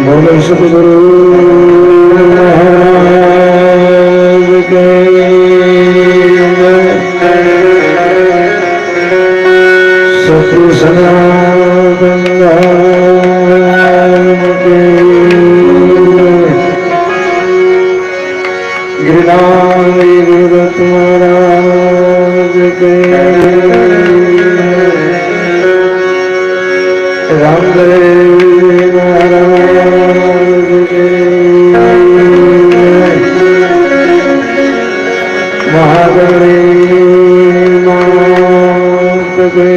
બોલો સદગુરુ મહારાજ કે સતુ સનાતન ધર્મ કે ગિરનારી ગુરુદત્ત મહારાજ કે રામદેવ મહારાજ કે મહાદેવ માત કે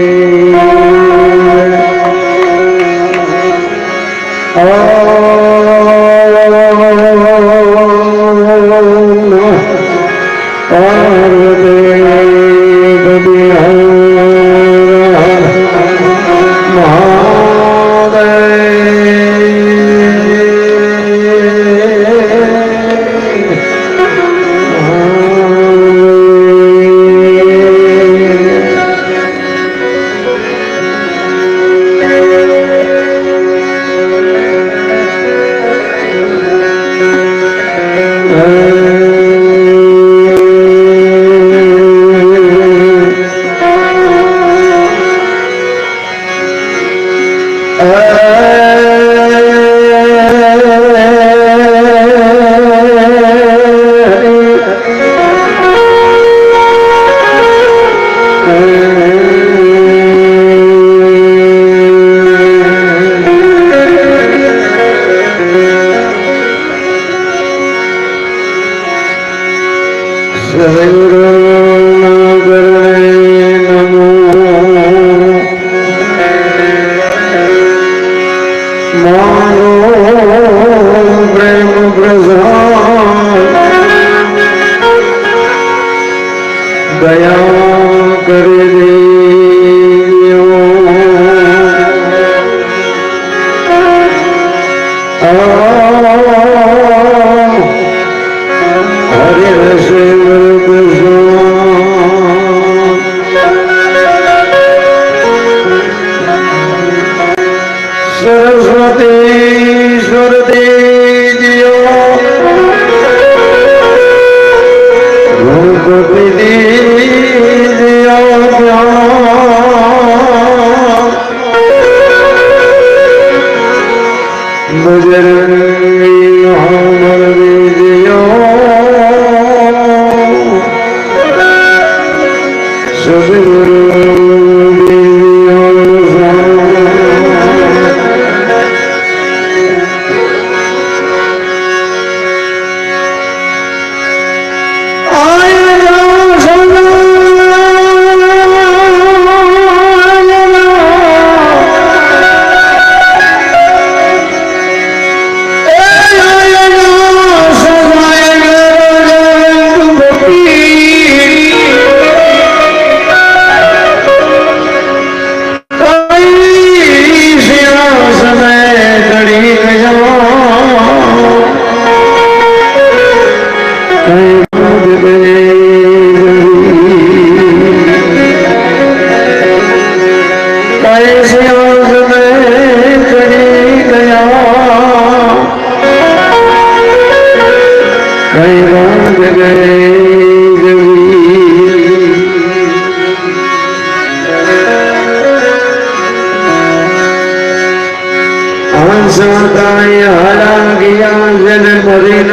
Udin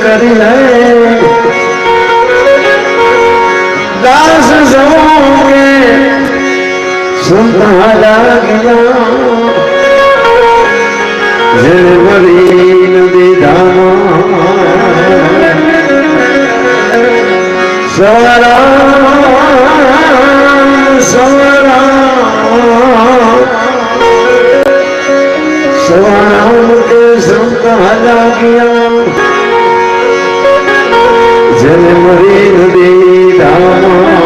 કરી દાસ સૌકે સંતાલા ગયા જળવરી નદી ધામા સવારામ કે સંતાલા ગયા જળવરી નદી ધામા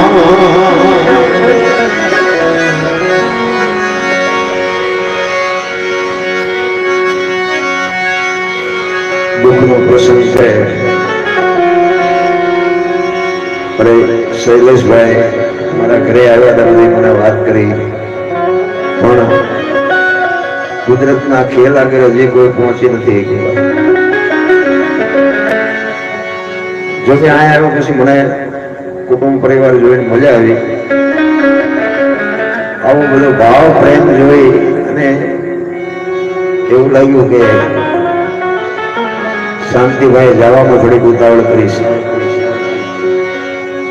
દુઃખનો પ્રસંગ છે. અરે શૈલેષભાઈ મારા ઘરે આવ્યા હતા, મને વાત કરી, પણ કુદરતના ખેલ આગળ હજી કોઈ પહોંચી નથી. જો કે અહીંયા આવ્યો પછી મને કુટુંબ પરિવાર જોઈને મજા આવી. આવો બધો ભાવ પ્રેમ જોઈ અને એવું લાગ્યું કે શાંતિભાઈ જવામાં થોડીક ઉતાવળ કરી છે.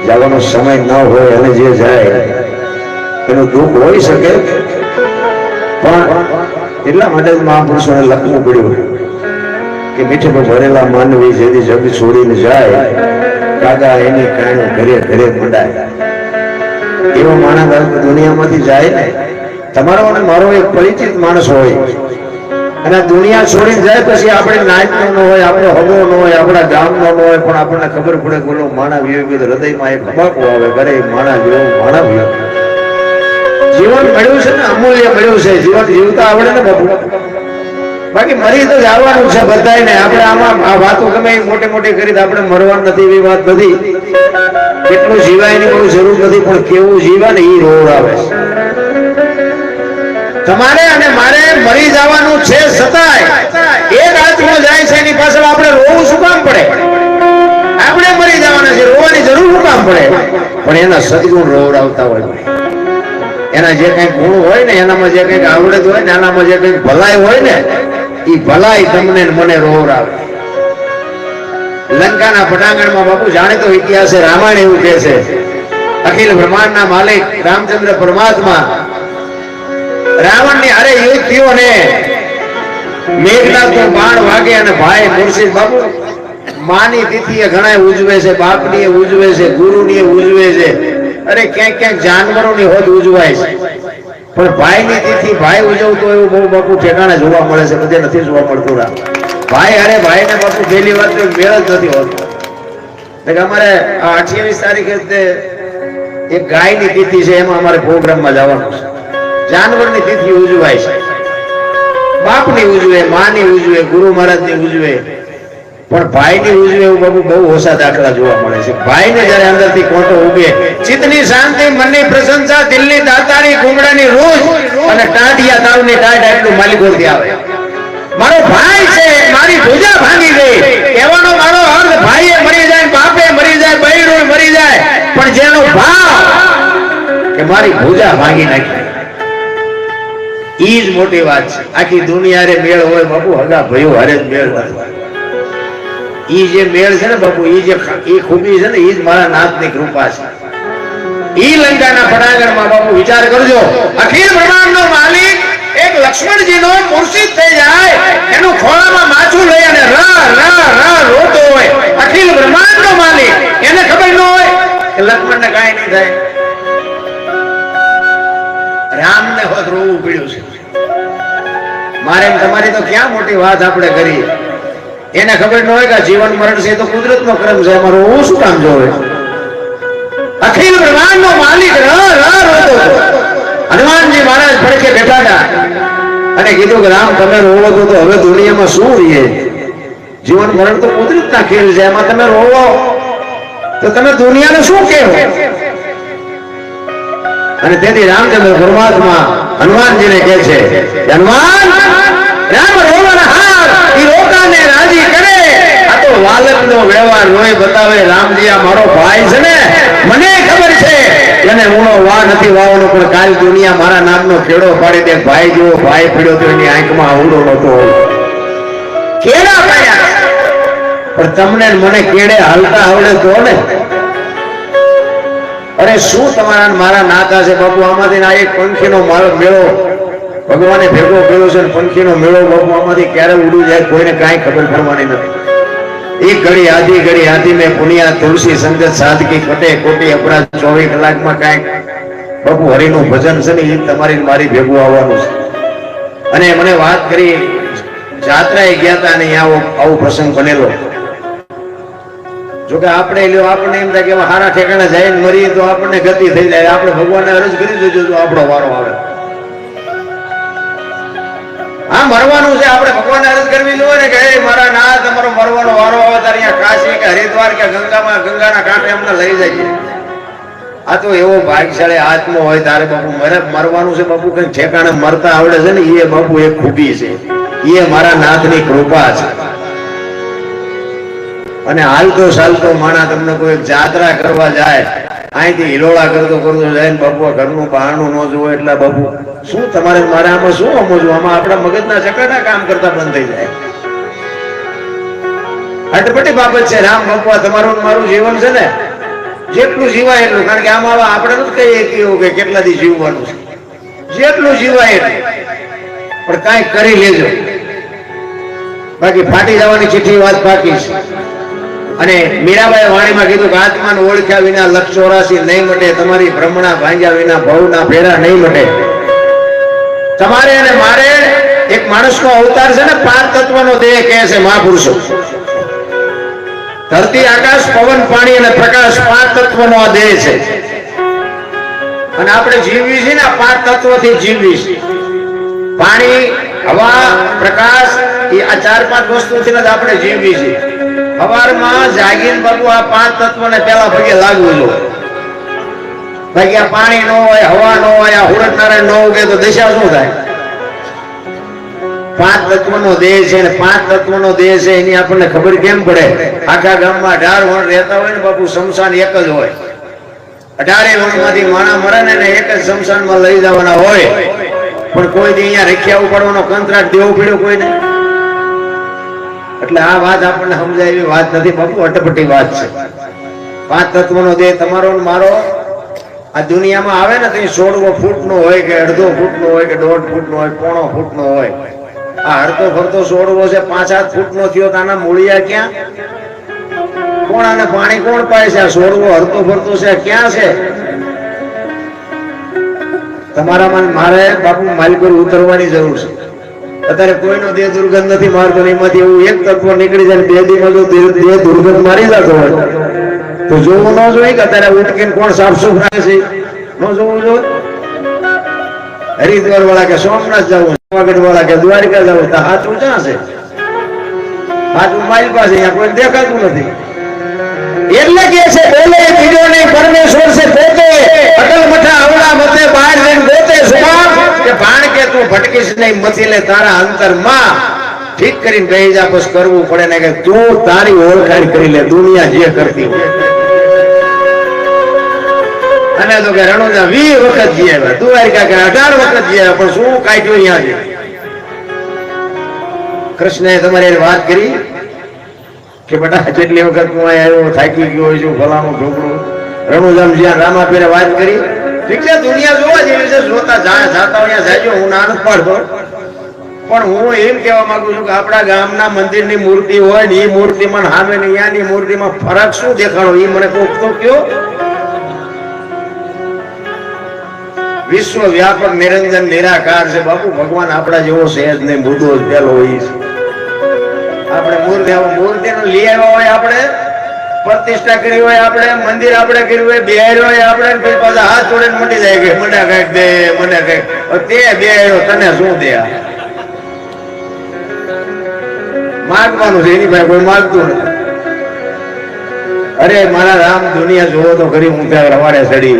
જવાનો સમય ન હોય અને જે જાય એનું દુઃખ હોઈ શકે, પણ એટલા માટે મહાપુરુષોને લખવું પડ્યું કે મીઠે ભરેલા માનવી જેથી જગ છોડીને જાય કાગા એની કાણો ઘરે ઘરે મંડાય. એવો માણસ દુનિયામાંથી જાય ને, તમારો અને મારો એક પરિચિત માણસ હોય અને દુનિયા છોડીને જાય પછી આપણે નાચનો ન હોય, આપણો હગો ન હોય, આપણા ગામનો ન હોય, પણ આપણને ખબર પડે બોલો માણા વિયો ગયો, હૃદયમાં એક ખબાકો આવે, ઘરે માણા જેવો માણા વિયો. જીવન મળ્યું છે ને, અમૂલ્ય મળ્યું છે. જીવન જીવતા આવડે ને બાપુ, બાકી મરી તો જવાનું છે બધાય ને. આપણે આમાં આ વાતો ગમે મોટી મોટી કરી આપણે મરવાનું નથી એવી વાત નથી. કેટલું જીવાયની બહુ જરૂર નથી, પણ કેવું જીવા ને એ રોડ આવે છે. તમારે અને મારે મરી જવાનું છે, છતાંય એક આત્મો જાય છે એની પાછળ આપણે રોવું શું કામ પડે? આપણે મરી જવાના છે, રોવાની જરૂર શું કામ પડે? પણ એના સદગુણ રોવડાવતા હોય, એના જે કઈક ગુણ હોય ને, એનામાં જે કઈક આવડત હોય ને, એનામાં જે કઈક ભલાઈ હોય ને, એ ભલાઈ તમને મને રોવડાવે. લંકાના પટાંગણમાં બાપુ જાણીતો ઇતિહાસ છે, રામાયણ એવું કહે છે, અખિલ બ્રહ્માંડના માલિક રામચંદ્ર પરમાત્મા રાવણ ની અરે યુદ્ધ થયો ને મેઘનાથ નો બાણ વાગે અને ભાઈ મુર્શિદ બાપુ માની તિથિ ઘણા ઉજવે છે, બાપની ઉજવે છે, ગુરુની ઉજવે છે, અરે ક્યાંક ક્યાંક જાનવરોની હોદ ઉજવાય છે, પણ ભાઈની તિથિ ભાઈ ઉજવતો એવું બહુ બાપુ ઠેકાણે જોવા મળે છે, બધે નથી જોવા મળતું. ભાઈ અરે ભાઈ ને બાપુ પહેલી વાત તો મેળ જ નથી હોતો. અમારે 28 તારીખે એક ગાયની તિથિ છે, એમાં અમારે પ્રોગ્રામમાં જવાનું છે. જાનવરની તિથિ ઉજવાય છે, બાપની ઉજવે, માની ઉજવે, ગુરુ મહારાજની ઉજવે, પણ ભાઈની ઉજવે એવું બાબુ બહુ ઓછા દાખલા જોવા મળે છે. ભાઈને જયારે અંદરથી કોટો ઉગે, ચિત્તની શાંતિ, મનની પ્રશંસા, દિલની દાતારી, કુંગડાની રોજ અને ટાઢિયા તાવની ટાઢ એટલું માલિકોથી આવે. મારો ભાઈ છે, મારી ભુજા ભાંગી ગઈ, કહેવાનો મારો અર્થ ભાઈએ મરી જાય, બાપે મરી જાય, બૈરું મરી જાય, પણ જેનો ભાવ કે મારી ભુજા ભાંગી નાખી, ઈ જ મોટી વાત છે. આખી દુનિયા રે મેળ હોય બાપુ, હગા ભયો હારે જ મેળ નથી. ઈ જે મેળ છે ને બાપુ, ઈ જે ઈ ખૂબી છે ને, ઈ જ મારા નાથની કૃપા છે. ઈ લંકાના પટાંગણમાં બાપુ વિચાર કરજો, અખિલ બ્રહ્માંડનો માલિક એક લક્ષ્મણજીનો મુર્શિદ થઈ જાય, એનું ખોળામાં માછું લઈ અને ર રોતો હોય. અખિલ બ્રહ્માંડનો માલિક, એને ખબર ન હોય કે લક્ષ્મણને કાંઈ નહીં થાય. રામને હોત રોવું પડ્યું છે. મારે તમારી તો ક્યાં મોટી વાત આપણે કરી. એને ખબર ન હોય કે જીવન મરણ છે તો કુદરતનો ક્રમ છે, એમાં રોવું શું કામ જોવે? અખિલ બ્રહ્માંડનો માલિક રોતો. હનુમાનજી મહારાજ પડખે બેઠા હતા અને કીધું કે રામ તમે રોવો તો હવે દુનિયામાં શું રહીએ? જીવન મરણ તો કુદરતના ખેલ છે, એમાં તમે રોવો તો તમે દુનિયાને શું કહેવો? અને તેથી રામચંદ્ર પરમાત્મા હનુમાનજીને કહે છે, હનુમાન રામ રોવાના હાર ઈ રોકાને રાજી કરે. આ તો વાલકનો વ્યવહાર રોય બતાવે. રામજી આ મારો ભાઈ છે ને, મને ખબર છે એને ઊણો વા નથી વાવવાનો, પણ કાલ દુનિયા મારા નામનો ખેડો પાડી દે. ભાઈ જેવો ભાઈ પડ્યો તો એની આંખમાં આવડો નતો. ખેડા પાડ્યા પણ તમને મને કેડે હાલતા આવડે તો ને. અરે શું તમારા મારા નાતા છે બાપુ, આમાંથી આ એક પંખીનો મેળો ભગવાને ભેગો કર્યો છે. પંખીનો મેળો બાપુ આમાંથી ક્યારે ઉડી જાય કોઈને કાંઈ ખબર પડવાની નથી. એક ઘડી આધી મેં પુનિયા તુલસી સંગત સાદગી કટે કોટી અપરાધ 24 કલાકમાં કાંઈક બાપુ હરિનું ભજન છે ને એ તમારી મારી ભેગું આવવાનું છે. અને મને વાત કરી જાત્રાએ ગયા હતા અને આવો પ્રસંગ બનેલો. જોકે આપણે આપણને એમ થાય કે સારા ઠેકાણે જઈને મરીએ તો આપણને ગતિ થઈ જાય. આપણે ભગવાનને અરજ કરી દેજો જો આપણો વારો આવે. હા મરવાનું છે, આપણે ભગવાનને અરજ કરવી જોઈએ ને કે હે મારા નાથ તમારો મરવાનો વારો આવે ત્યારે અહીંયા કાશી કે હરિદ્વાર કે ગંગાના કાંઠે અમને લઈ જઈએ. આ તો એવો ભાગ્યશાળી આત્મો હોય તારે બાપુ મરવાનું છે બાપુ કઈ ઠેકાણે મરતા આવડે છે ને એ બાપુ એક ખૂબી છે. એ મારા નાથની કૃપા છે. અને હાલતો ચાલતો માણા તમને કોઈ જાત્રા કરવા જાય અહીંથી હિલોળા કરતો જાય ને બાપુ ઘરનું બહારનું ન જોવે એટલે બાપુ શું તમારે મારે આમાં શું સમજવું? આમાં આપણા મગજના ચકડા કામ કરતા બંધ થઈ જાય. અટપટી બાબત છે. રામ બાપુ તમારું મારું જીવન છે ને જેટલું જીવાય એટલું, કારણ કે આમાં આપણે નથી કહીએ કે કેટલા દી જીવવાનું છે. જેટલું જીવાય એટલું, પણ કાંઈક કરી લેજો. બાકી ફાટી જવાની ચિઠ્ઠી વાત બાકી છે. અને મીરાબાઈ વાણીમાં કીધું કે આત્માને ઓળખ્યા વિના લક્ષ 84 નહીં મટે, તમારી ભ્રમણા ભાંગ્યા વિના ભવના ફેરા નહીં મટે. તમારે અને મારે એક માણસનો અવતાર છે ને 5 તત્વનો દેહ કહે છે મહાપુરુષો. ધરતી આકાશ પવન પાણી અને પ્રકાશ 5 તત્વનો આ દેહ છે. અને આપણે જીવવી છે ને 5 તત્વથી જીવવી છે. પાણી, હવા, પ્રકાશ એ આ 4-5 વસ્તુથી જ આપણે જીવવી છે. સવારમાં જાગીને બાપુ આ 5 તત્વને પેલા પગે લાગવું જોઈએ. બાકી આ પાણી ન હોય, હવા ન હોય, આ હુરત નારાયણ ન ઉગે તો દશા શું થાય? 5 તત્વનો દેહ છે ને 5 તત્વનો દેહ છે એની આપણને ખબર કેમ પડે? આખા ગામમાં 18 વણ રહેતા હોય ને બાપુ શમશાન એક જ હોય. 18 વણમાંથી માણા મરે ને એક જ શમશાનમાં લઈ જવાના હોય. પણ કોઈ દી અહીંયા રખ્યા ઉપાડવાનો કંત્રાટ દેવો પડ્યો કોઈને? એટલે આ વાત આપણને સમજાય એવી વાત નથી બાપુ, અટપટી વાત છે. 5 તત્વનો દેહ તમારો ને મારો આ દુનિયામાં આવે ને તો 16 ફૂટનો હોય કે 1.5 ફૂટનો હોય કે 1.5 ફૂટનો હોય, 1.5 ફૂટનો હોય. આ હરતો ફરતો 16 છે 5-7 ફૂટનો થયો તો આના મૂળિયા ક્યાં? કોણ આને પાણી કોણ પાય છે? આ 16 હરતો ફરતો છે ક્યાં છે? તમારામાં મારે બાપુ માલિક ઉતરવાની જરૂર છે. અત્યારે કોઈનો દેહ દુર્ગંધ નથી મારતો, એમાંથી એવું એક તત્વ નીકળી જાય 2 દીમાં જો દેહ દુર્ગંધ મારી જતો હોય તો જોવું ન જોઈએ કે અત્યારે ઉઠકીને કોણ સાફ સુફ રાખે છે? ન જોવું જોઈએ. હરિદ્વાર વાળા કે સોમનાથ જવું, જુનાગઢ વાળા કે દ્વારિકા જવું, તો હાથું ક્યાં છે? હાથું મારી પાસે, અહીંયા કોઈ દેખાતું નથી. એટલે કે છે બોલે બીજો નહીં પરમેશ્વર છે પોતે, અટલ મઠા આવડા મતે બહાર જઈને ગોતે સુભાન કે ભાણ કે તું ભટકીશ નહીં મથી લે તારા અંતરમાં. ઠીક કરીને બેહી જા, બસ કરવું પડે ને કે તું તારી ઓળખાણ કરી લે દુનિયા જે કરતી હોય. અને તો કે રણુજા 20 વખત જઈ આવ્યા, દ્વારિકા કે 18 વખત જઈ આવ્યા, પણ શું કાઢ્યું અહીંયા છે? કૃષ્ણએ તમારી વાત કરી કે બેટા જેટલી વખત હું આવ્યો થાકી ગયો હોય છું ફલાણું ઢોકળું. રણુજામ જ્યાં રામાપીરે વાત કરી, ઠીક છે દુનિયા જોવા જેવી છે, જોતા જાતા અહીંયા જાજો, હું ના નથી પાડતો. પણ હું એમ કહેવા માંગુ છું કે આપણા ગામના મંદિરની મૂર્તિ હોય ને એ મૂર્તિમાં સામે ને અહીંયાની મૂર્તિમાં ફરક શું દેખાડો એ મને કોક તો કયો. વિશ્વ વ્યાપક નિરંજન નિરાકાર છે બાપુ. ભગવાન આપણા જેવો સહેજ નહીં, મુદ્દો જ પેલો હોય છે. આપણે મૂર્તિનું લઈ આવ્યા હોય, આપણે પ્રતિષ્ઠા કરી હોય, આપણે મંદિર આપણે કર્યું હોય, બેહાર્યો હોય આપણે, પાછા હાથ જોડીને મટી જાય કે મને કઈક દે, મને કઈક. તે બેહાર્યો તને શું દે? માગવાનું છે, એની પાસે કોઈ માગતું નથી. અરે મારા રામ દુનિયા જોવો તો ખરી, હું ત્યાં રવાડે ચડી.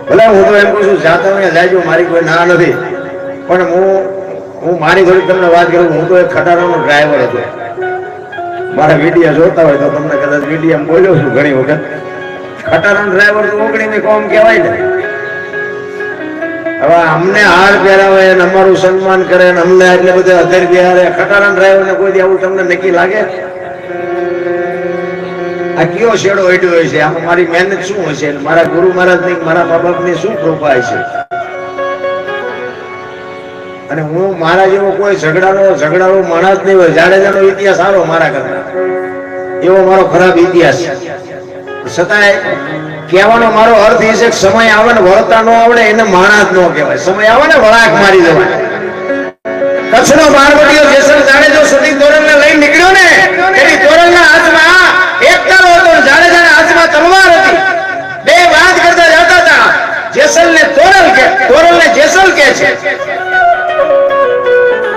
ભલે હું તો એમ કહું છું જાતા અહીંયા જાયજો, મારી કોઈ ના નથી. પણ હું મારી થોડી તમને વાત કરું, હું તો એક ખટારાનો ડ્રાઈવર હતો. મારા વિડીયો જોતા હોય તો તમને કદાચ વિડીયો બોલ્યો છું ઘણી વખત. ખટારાનો ડ્રાઈવર તો ઓગણીની કોમ કહેવાય ને. હવે અમને હાર પહેરાવે ને અમારું સન્માન કરે ને અમને એટલે બધે અધર બિહારે. ખટારાનો ડ્રાઈવર ને કોઈ આવું તમને નક્કી લાગે? આ કયો શેડો હેડ્યો હોય છે, આમાં મારી મહેનત શું હશે, મારા ગુરુ મહારાજની મારા મા બાપની શું કૃપા છે. અને હું મારા જેવો કોઈ ઝઘડાળો માણસ નહીં હોય. જાડેજાનો ઇતિહાસ સારો મારા કરતા, એવો મારો ખરાબ ઇતિહાસ. છતાંય કહેવાનો મારો અર્થ એ છે કે સમય આવે ને વળતા ન આવડે એને માણસ ન કહેવાય. સમય આવે ને વળાક મારી દેવાય. કચ્છનો બારવટીયો જેસલ જાડેજો સતી તોરલને લઈ નીકળ્યો ને, એની તોરલના હાથમાં એક તારો હતો, જાડેજાના હાથમાં તલવાર હતી. બે વાત કરતા જતા હતા. જેસલને તોરલ કે, તોરલને જેસલ કે છે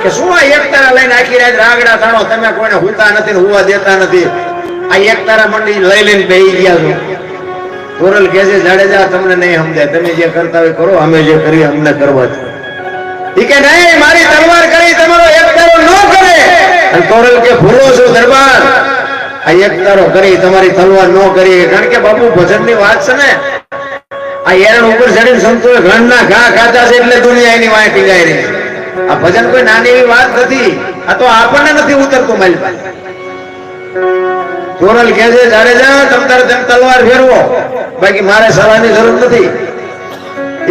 કે શું આ એક તારા લઈને આખી રાત રાગડા થાણો, તમે કોઈને હુતા નથી, હુવા દેતા નથી, આ એક તારા મંડી લઈને બેહી ગયા છો. તોરલ કે છે જાડેજા તમને નહીં સમજાય, તમે જે કરતા હોય કરો, અમે જે કરીએ અમને કરવા છે. ઈ કે નહીં, મારી તલવાર કરી તમારો એક તારો ન કરે. અને તોરલ કે ભૂલો છો દરબાર, આ એક તારો કરી તમારી તલવાર ન કરી. કારણ કે બાપુ ભજનની વાત છે ને, આ એરણ ઉપર ચડીને સંતોએ ઘણના ઘા ખાતા છે એટલે દુનિયા એની વાંહે ટીંગાઈ રહી. આ ભજન કોઈ નાની એવી વાત નથી, આ તો આપણને નથી ઉતરતું મારી પાસે. તોરલ કે છે જાડેજા તમ તારે તેમ તલવાર ફેરવો, બાકી મારે સલાહની જરૂર નથી.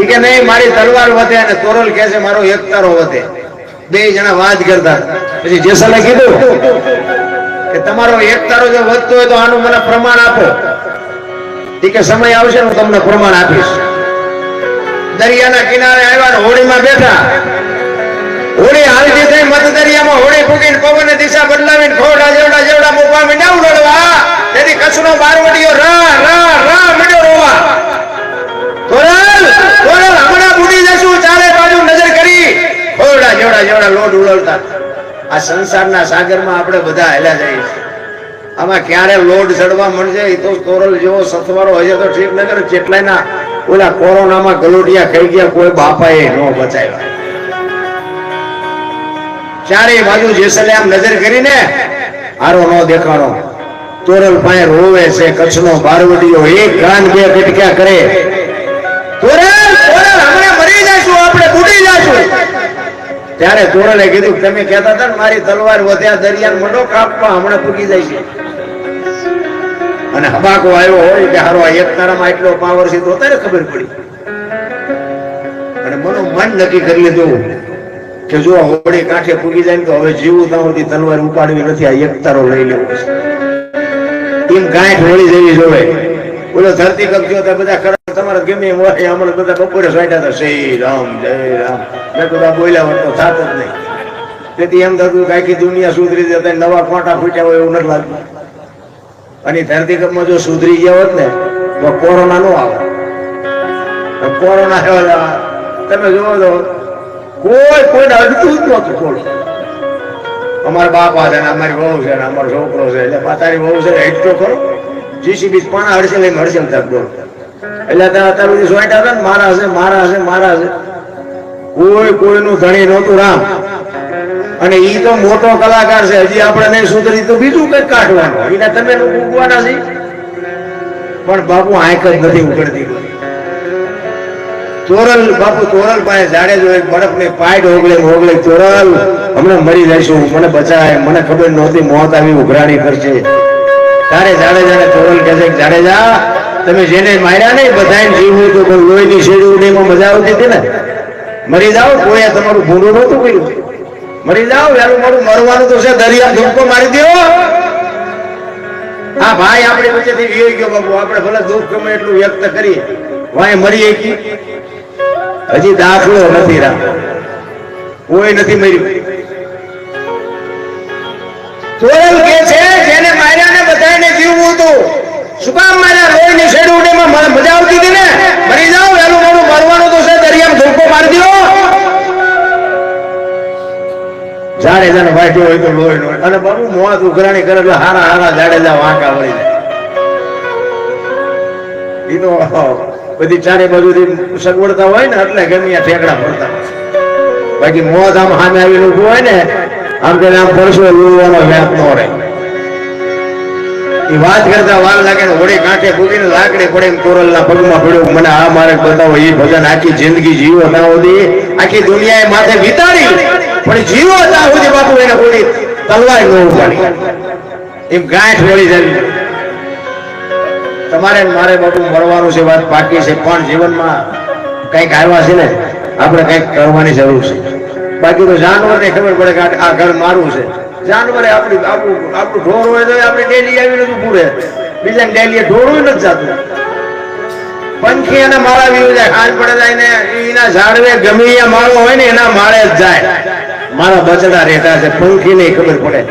ઈ કે નહીં, મારી તલવાર વધે. અને તોરલ કે છે મારો એક તારો વધે. બે જણા વાત કરતા. પછી જેસલે કીધું કે તમારો એક તારો જો વધતો હોય તો આનું મને પ્રમાણ આપો. ઈ કે સમય આવશે હું તમને પ્રમાણ આપીશ. દરિયાના કિનારે આવ્યા, હોડીમાં બેઠા. હોડી હાલતી થઈ મત દરિયામાં, હોડી ફૂકીને પવનની દિશા બદલાવીને ખોડા જેવડા મોપા મીંડા ઉડવા. તેથી કચ્છનો બારવટીયો રા રા રા મીંડો રોવા. તોરલ હમણાં બુડી જશું, ચારે બાજુ નજર કરી ખોડા જેવડા લોટ ઉડવતા. આ સંસારના સાગરમાં આપણે બધા હેલા જઈએ. આમાં ક્યારે લોડ ચડવા મળશે એ તો તોરલ જેવો સથવારો હશે તો ઠીક, નગર કેટલાયના ઓલા કોરોનામાં ગલોટિયા ખાઈ ગયા, કોઈ બાપાએ ન બચાવ્યા. ચારે બાજુ જેસલે આમ નજર કરીને આરો ન દેખાણો. તોરલ પાસે રોવે છે કચ્છનો બારવટીયો, એક કાન બે કટક્યા કરે. તોરલ હમણાં મરી જઈશું, આપણે બુડી જઈશું. ત્યારે તોરલે કીધું તમે કહેતા હતા ને મારી તલવાર વધ્યા, દરિયાને મંડો કાપવા, હમણાં પૂકી જાય છે. અને હબાકો આવ્યો હોય કે હારો એક તારામાં એટલો પાવર છે તો તારે ખબર પડી. અને મન નક્કી કરી લીધું કે જો હોડી કાંઠે પૂગી જાય ને તો હવે જીવું ત્યાં સુધી તલવાર ઉપાડવી નથી, આ એક તારો લઈ લેવો છે. એમ ગાંઠ વળી જવી જોવે. બોલો ધરતી કબજો બધા ખરા તમારે ગમે એમ હોય, અમારે બધા બપોરે સ્વાટ્યા હતા શ્રી રામ જય રામ. મેં તો બોલ્યા હોત તો થાત જ નહીં. તેથી એમ થતું કે આખી દુનિયા સુધરી જતા, નવા કોટા ફૂટ્યા હોય એવું નથી લાગતું. અને ધરતીકપમાં જો સુધરી ગયા હોત ને તો કોરોના નો આવે. કોરોના તમે જોવો તો કોઈને અડતું જ નહોતું. થોડું અમારા બાપા છે ને અમારી વહુ છે ને અમારો છોકરો છે, એટલે તારી વહુ છે એટલો ખરો જીસીબી પાણા હડશે લઈને હડશે તક બોલ. એટલે અત્યાર સુધી સોઈટા હતા ને મારા હશે. કોઈનું ધણી નહોતું રામ. અને ઈ તો મોટો કલાકાર છે, હજી આપણે નહીં સુધરી તો બીજું કઈ કાઢવાનું. એને તમે ઉગવાના છે, પણ બાપુ આંખ જ નથી ઉઘડતી. તોરલ પાસે જાડેજો એક બરફની પાઇટ ઓગળે તોરલ હમણાં મરી જઈશું, મને બચાય, મને ખબર નહોતી મોત આવી ઉઘરાણી કરશે. તારે જાડેજાને તોરલ કહે છે જાડેજા તમે જેને માર્યા નહીં બધાને જીવવું તો કોઈ લોહીની શેરી ઉડીમાં મજા આવતી હતી ને, મરી જાઓ. કોઈ તમારું ભૂંડું નહોતું કર્યું, મરી જાઓ. વહેલું મોડું મરવાનું તો છે, દરિયા ધૂમકો મારી દો. હા ભાઈ આપણી વચ્ચેથી વીઈ ગયો બાબુ, આપણે ભલે દુઃખ ગમે એટલું વ્યક્ત કરીએ, વાય મરી ગઈ. હજી દાખલો નથી રામ, કોઈ નથી મર્યું. તોરલ કે છે જેને માર્યા ને બધાને જીવવું હતું, શું કામ માર્યા? લોહીની શેડી ઉડીમાં મજા આવતી હતી ને, મરી જાઓ. વહેલું મોડું મરવાનું તો છે, દરિયામાં ધૂમકો મારી દો. જાડેજાને વાંચ્યો હોય તો લોહી નો. અને બાબુ મોત ઉઘરાણી કરે એટલે હારા જાડેજા વાંકા વળી જાય. એ તો બધી ચારે બાજુથી સગવડતા હોય ને એટલે ગમે ઠેકડા પડતા. બાકી મોત આમ સામે આવીને ઉભું હોય ને, આમ કે આમ પરસો લોવાનો વ્યાપ ન રહે. એ વાત કરતા વાર લાગે ને હોડી કાંઠે પૂગીને લાકડી પડે તોરલના પગમાં પડ્યું, મને આ મારે બતાવો. એ ભજન આખી જિંદગી જીવો ત્યાં સુધી, આખી દુનિયાએ માથે વિતાડી, પણ જીવો ત્યાં સુધી બાપુ એને કોઈ તલવાર ન ઉપાડી. એમ ગાંઠ વળી જાય. તમારે મારે બાપુ મળવાનું છે, વાત પાકી છે, પણ જીવનમાં કંઈક આવ્યા છે ને આપણે કંઈક કરવાની જરૂર છે. બાકી તો જાનવરને ખબર પડે કે આ ઘર મારું છે. જાનવરે આપણું ઢોર હોય તો આપણે ડેલી આવીને તું પૂરે, બીજા ડેલી ઢોરું નથી જતું. પંખી અને માળા વીવું જાય, ખાંડ પડે જાય ને એના ઝાડવે ગમે ત્યાં માળો હોય ને એના માળે જ જાય. મારા બચડા રહેતા છે, પંખી ને ખબર પડે.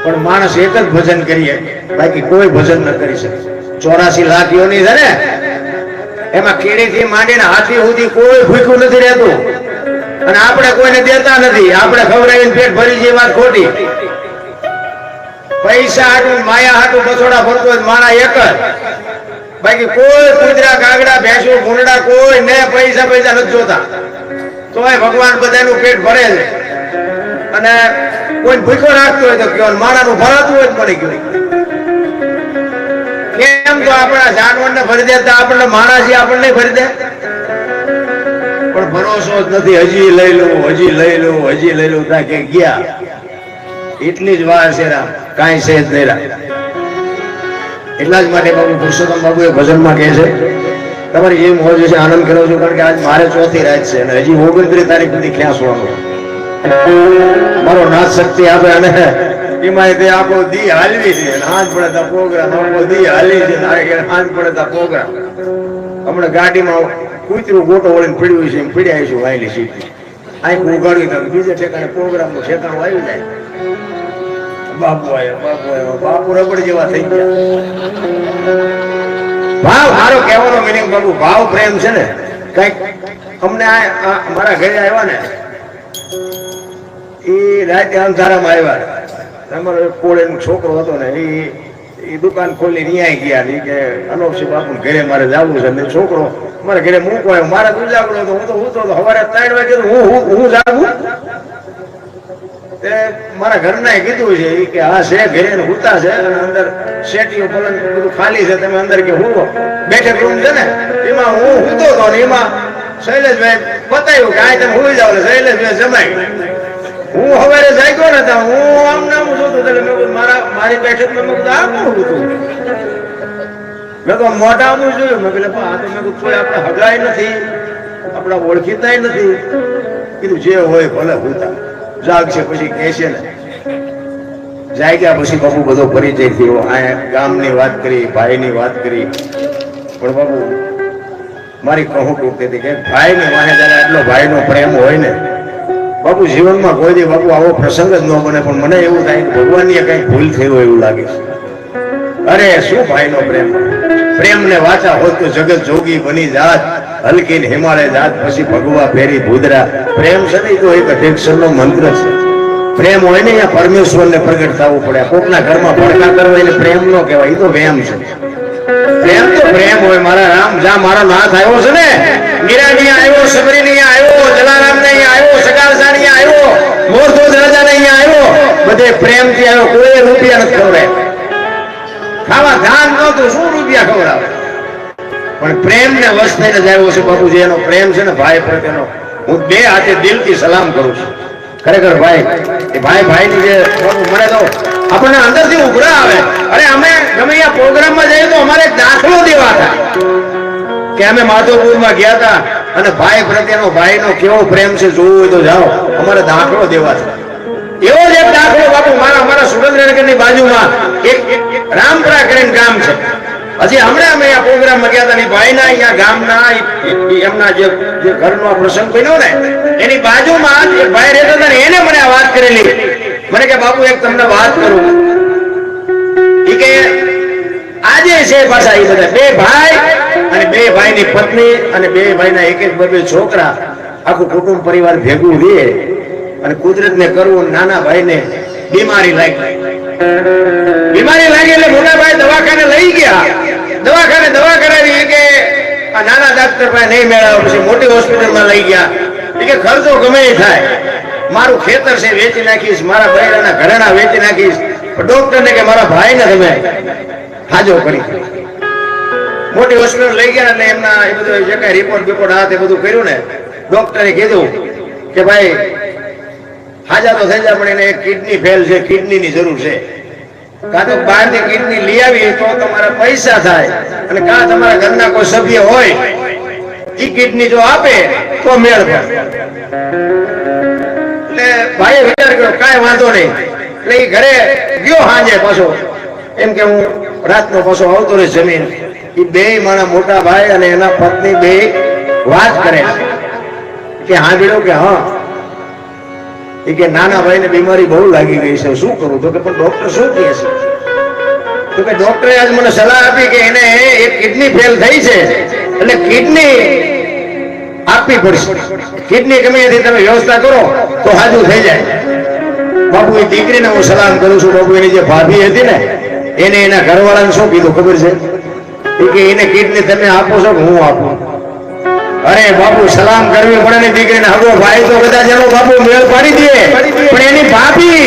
પણ માણસ એક જ ભજન કરીએ, બાકી કોઈ ભજન ન કરી શકે. 84 લાખ યોની છે ને, એમાં કીડીથી માંડીને હાથી સુધી કોઈ ભૂખ્યું નથી રહેતું. અને આપણે કોઈને દેતા નથી, આપણે ખવડાવીને પેટ ભરી જે વાત ખોટી. પૈસા હાટું માયા હાટું બસોડા ભરતો હોય માણા એક જ, બાકી કોઈ કૂતરા કાગડા ભેંસું ભૂંડા કોઈ ને પૈસા નથી જોતા. તોય ભગવાન બધાનું પેટ ભરે છે. અને કોઈ ભૂખ્યો રાખતો હોય તો કયો, માણાનું ભરાતું હોય તો પડી ગયું. કેમ તો આપણા જાનવરને ભરી દેતા આપણને માણસ આપણને ભરી દે, પણ ભરોસો જ નથી. હજી લઈ લઉં, હજી લઈ લઉં, હજી લઈ લઉં, ત્યાં કે ગયા. એટલી જ વાર છે રામ, કાંઈ છે જ નહીં રામ. એટલા જ માટે બાબુ પુરુષોત્તમ બાબુ એ ભજનમાં કહે છે, તમારી જે મોજ છે આનંદ કરો છો, કારણ કે આજ મારે 4th રાત છે અને હજી 29 તારીખ સુધી ક્યાં સુવાનું. મારો નાથ શક્તિ આપે અને એમાં તે આખો દી હાલવી છે, હાથ પડે તા પ્રોગ્રામ, આખો દી હાલી છે, હાથ પડે તા પ્રોગ્રામ. હમણાં ગાડીમાં કૂતરું ગોટો વળીને પીડ્યું છે, પીડી આવીશું વાયલી સીટ આંખ ઉગાડવી તો બીજે ઠેકાણે પ્રોગ્રામ નું ઠેકાણું આવી જાય. બાપુ આવ્યો, બાપુ રબડ જેવા થઈ ગયા. ભાવ મારો કહેવાનો મિનિંગ બાપુ, ભાવ પ્રેમ છે ને કઈક. અમને મારા ઘરે આવ્યા ને એ રાતે અંધારામાં આવ્યા. અમારો એક કોળેનો છોકરો હતો ને એ દુકાન ખોલી ન્યાય ગયા કે અનોપસિંહ બાપુ ઘરે મારે જવું છે. ને છોકરો મારા ઘરે મૂકો આવ્યો, મારા તું જાગડો હતો, હું તો સવારે 3 વાગે હું જાગું. મારા ઘરના કીધું છે કે હા છે ઘરે હુતા છે અને અંદર શેટીઓ પલંગ બધું ખાલી છે, તમે અંદર કે હું બેઠક રૂમ છે ને એમાં હું હુતો હતો ને એમાં શૈલેષભાઈ બતાવ્યું કે આ તમે હુઈ જાવ. શૈલેષભાઈ જમાઈ હું સવારે જાગ્યો ને ત્યાં હું આમ નામ જોતો મારી બેઠક મેં આ કોણ હતું. મેં તો મોઢા આમ જોયું, મેં પેલા આ તો મેં કોઈ આપણે હગાઈ નથી, આપણા ઓળખીતા નથી. કીધું જે હોય ભલે હુતા જાગશે. પછી કહે છે ને જાગ્યા પછી બાપુ બધો પરિચય થયો. આ ગામની વાત કરી, ભાઈની વાત કરી. પણ બાપુ મારી કહું તૂટતી હતી કે ભાઈની વાહે જયારે આટલો ભાઈનો પ્રેમ હોય ને બાપુ જીવનમાં કોઈ દી બાપુ આવો પ્રસંગ જ ન બને. પણ મને એવું થાય કે ભગવાનની કઈ ભૂલ થઈ હોય એવું લાગે છે. અરે શું ભાઈનો પ્રેમ, પ્રેમ ને વાચા હોત તો જગત જોગી બની જાત, હલકીને હિમાલય જાત પછી ભગવા ફેરી ભૂદરા. પ્રેમ છે ને તો એક અધ્યક્ષરનો મંત્ર છે. પ્રેમ હોય ને અહીંયા પરમેશ્વરને પ્રગટ થવું પડે. કોકના ઘરમાં ભડકા કરવા એને પ્રેમ નો કહેવાય, એ તો વેમ છે. પ્રેમ તો પ્રેમ હોય. મારા રામ જ્યાં મારો નાથ આવ્યો છે ને, મીરાની આવ્યો, સબરીની આવ્યો, જલારામ ને અહીંયા આવ્યો, સકાળસા ને આવ્યો, મોરધોજ રાજા ને અહીંયા આવ્યો, બધે પ્રેમથી આવ્યો. કોઈ રૂપિયા નથી ખવડાય, ખાવા ધાન નહોતું, શું રૂપિયા ખવડાવે. પણ પ્રેમ ને વશ થઈને જ આવ્યો છે બાપુજી. એનો પ્રેમ છે ને ભાઈ પ્રત્યેનો હું 2 હાથે દિલથી સલામ કરું છું. ખરેખર ભાઈ એ ભાઈ ની જે મને તો આપણને અંદરથી ઉભરા આવે. અરે અમે ગમે ત્યાં પ્રોગ્રામમાં જઈએ તો અમારે દાખલો દેવા થાય કે અમે માધવપુરમાં ગયા હતા અને ભાઈ પ્રત્યેનો ભાઈનો કેવો પ્રેમ છે જોવું હોય તો જાઓ, અમારે દાખલો દેવા થાય. એવો જ એક દાખલો બાપુ મારા સુરેન્દ્રનગરની બાજુમાં એક રામપુરા કરીને ગામ છે. હજી હમણાં અમે આ પ્રોગ્રામમાં ગયા હતા. ભાઈના અહીંયા ગામના એમના જે ઘરનો પ્રસંગ બન્યો ને એની બાજુમાં એક ભાઈ રહેતા હતા ને એને મને આ વાત કરેલી. મને કે બાપુ એક તમને વાત કરું. એ કે આજે છે પાછા એ બધા 2 ભાઈ અને 2 ભાઈની પત્ની અને 2 ભાઈના એક 2 છોકરા, આખું કુટુંબ પરિવાર ભેગું રહે અને કુદરતને કરવું. નાના ભાઈને બીમારી લાગી એટલે મોટા ભાઈ દવાખાને લઈ ગયા. દવાખાને દવા કરાવી કે આ નાના ડાક્ટર પાસે નહીં મેળવ્યો. પછી મોટી હોસ્પિટલમાં લઈ ગયા. કે ખર્ચો ગમે એ થાય, મારું ખેતર છે વેચી નાખીશ, મારા બૈરાના ઘરેણા વેચી નાખીશ. ડોક્ટર ને કે મારા ભાઈને તમે હાજો કરી. મોટી હોસ્પિટલ લઈ ગયા એટલે એમના એ બધું જે કઈ રિપોર્ટ આ તે બધું કર્યું ને ડોક્ટરે કીધું કે ભાઈ હાજા તો થઈ જાય પણ એને એક કિડની ફેલ છે, કિડનીની જરૂર છે. કાં તો બહારની કિડની લઈ આવી તો તમારા પૈસા થાય, અને કાં તમારા ઘરના કોઈ સભ્ય હોય એ કિડની જો આપે તો મેળ પડે. એટલે ભાઈએ વિચાર કર્યો કાંઈ વાંધો નહીં. એટલે એ ઘરે ગયો સાંજે પાછો, એમ કે હું રાતનો પાછો આવતો રહીશ જમીન. એ બે મારા મોટા ભાઈ અને એના પત્ની બે વાત કરે કે હાંભળ્યો કે હા, એ કે નાના ભાઈને બીમારી બહુ લાગી ગઈ છે, શું કરું? તો કે પણ ડોક્ટર શું કહે છે? તો કે ડોક્ટરે આજ મને સલાહ આપી કે એને એક કિડની ફેલ થઈ છે, એટલે કિડની આપવી પડશે. કિડની ગમે ત્યાંથી તમે વ્યવસ્થા કરો તો હાજુ થઈ જાય. બાપુ એ દીકરીને હું સલામ કરું છું. બાપુ એની જે ભાભી હતી ને એને એના ઘરવાળાને શું કીધું ખબર છે? કે એને કિડની તમે આપો છો કે હું આપું? અરે બાપુ સલામ કરવી પડે ને દીકરીને. હગો ભાઈ તો કદાચ એનો બાપુ મેળ પાડી દે, પણ એની ભાભી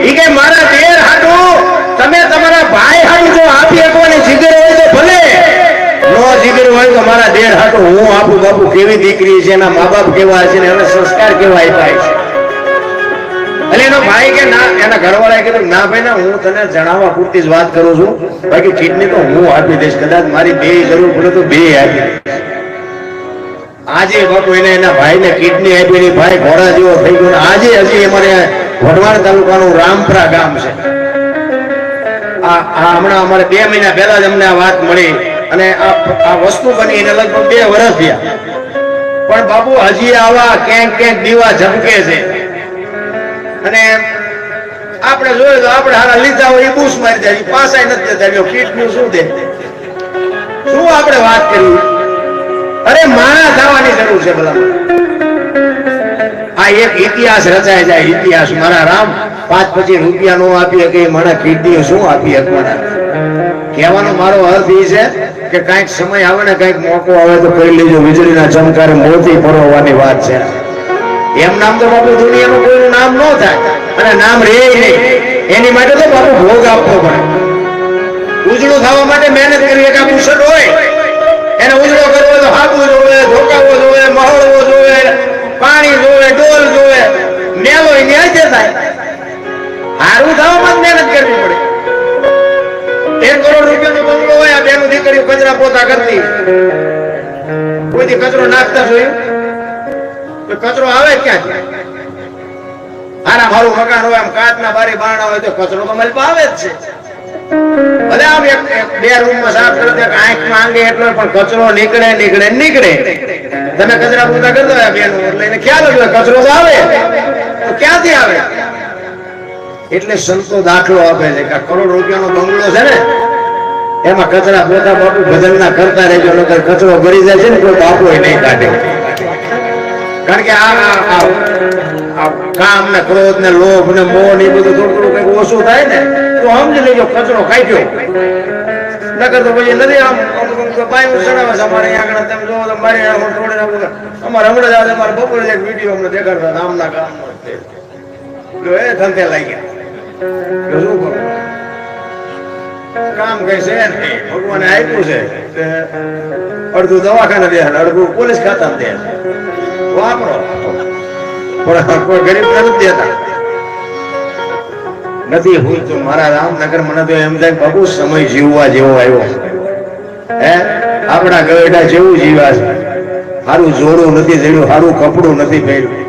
ઈ કે મારા દેર હાટું તમે તમારા ભાઈ હાટું જો આપી આપવાની જીગર હોય તો ભલે, નો જીગર હોય તો મારા દેર હાટું હું આપું. બાપુ કેવી દીકરી છે, એના મા બાપ કેવા છે ને એના સંસ્કાર કેવા આપ્યા છે. એટલે એનો ભાઈ કે ના, એના ઘરવાળાએ કીધું ના ભાઈ ના, હું તને જણાવવા પૂરતી જ વાત કરું છું, બાકી કિડની તો હું આપી દઈશ. કદાચ મારી બે જરૂર પડે તો બે આપી દઈશ. આજે બાપુ એને એના ભાઈને કિડની આપી, એની ભાઈ ઘોડા જેવો થઈ ગયો. આજે હજી અમારે વઢવાણ તાલુકાનું રામપરા ગામ છે. આ હમણાં અમારે 2 મહિના પહેલા જ અમને આ વાત મળી, અને આ વસ્તુ બની એને લગભગ 2 વર્ષ થયા. પણ બાપુ હજી આવા ક્યાંક ક્યાંક દીવા ઝબકે છે. અને આપણે જોયું તો આપણે હારા લીધા હોય એ બૂસ મારી જાય, પાછા નથી દેતા. કિડની શું દે, શું આપણે વાત કરી? અરે માણસ થવાની જરૂર છે ભલા. આ એક ઇતિહાસ રચાય જાય, ઇતિહાસ. મારા રામ 5-25 રૂપિયા નો આપી શકે મારા કિડની શું આપી શકવાના? કહેવાનો મારો અર્થ એ છે કે કઈક સમય આવે ને કઈક મોકો આવે તો કહી લેજો, વીજળીના ચમકારે મોતી પરોવવાની વાત છે. એમ નામ તો બાપુ દુનિયાનું કોઈનું નામ ન થાય, અને નામ રે નહીં. એની માટે તો બાપુ ભોગ આપવો પડે. ઉજળું થવા માટે મહેનત કરવી. એક આભૂષણ હોય એને ઉજળો કરવો તો હાબુ જોવે, ધોકાવો જોવે, મહોળવો જોવે, પાણી જોવે, ડોલ જોવે, મેલો ન્યાય થાય. હારું થવામાં જ મહેનત કરવી પડે. 1 કરોડ રૂપિયાનો બંગલો હોય, આ બેનું દીકરીઓ કચરા પોતા કરતી, કોઈથી કચરો નાખતા જોયું? કચરો આવે ક્યાં? હારા મારું મકાન હોય, આમ કાચના બારી બારણા હોય તો કચરો તો મલપા આવે જ છે. ભલે આમ 2 રૂમમાં સાફ કરો તો આંખમાં આંગે એટલો, પણ કચરો નીકળે. તમે કચરા પોતા કરતો હોય બેનું, એટલે એને ખ્યાલ જ હોય કચરો તો આવે. તો ક્યાંથી આવે? એટલે સંતો દાખલો આપે છે કે 1 કરોડ રૂપિયાનો બંગલો છે ને, એમાં કચરા પોતા બાપુ ભજનના કરતા રહેજો, નકર કચરો ભરી જાય છે ને કોઈ બાપુ નહીં કાઢે. કારણ કે આ કામ ને ક્રોધ ને લોભ ને મોહ ને બધું થોડું થોડું કઈક ઓછું થાય ને તો સમજી લેજો કચરો કાઢ્યો. નકર તો પછી નથી. આમ બાયું ચડાવે છે અમારે અહીંયા આગળ. તમે જોવો તો મારી અમારે હમણાં જ આવે, અમારે બપોરે એક વિડીયો અમને દેખાડતા નામના ગામમાં એ ધંધે લાગ્યા. શું કરું? કામ કઈ છે નહીં, ભગવાને આપ્યું છે. અડધું દવાખાને દે, અડધું પોલીસ ખાતા દે, વાપરો. પણ કોઈ ગરીબ નથી દેતા. નથી હું તો મારા રામનગર મને તો એમ થાય બાબુ સમય જીવવા જેવો આવ્યો. હે આપણા ગયડા જેવું જીવા છે. સારું જોડું નથી જડ્યું, સારું કપડું નથી પહેર્યું,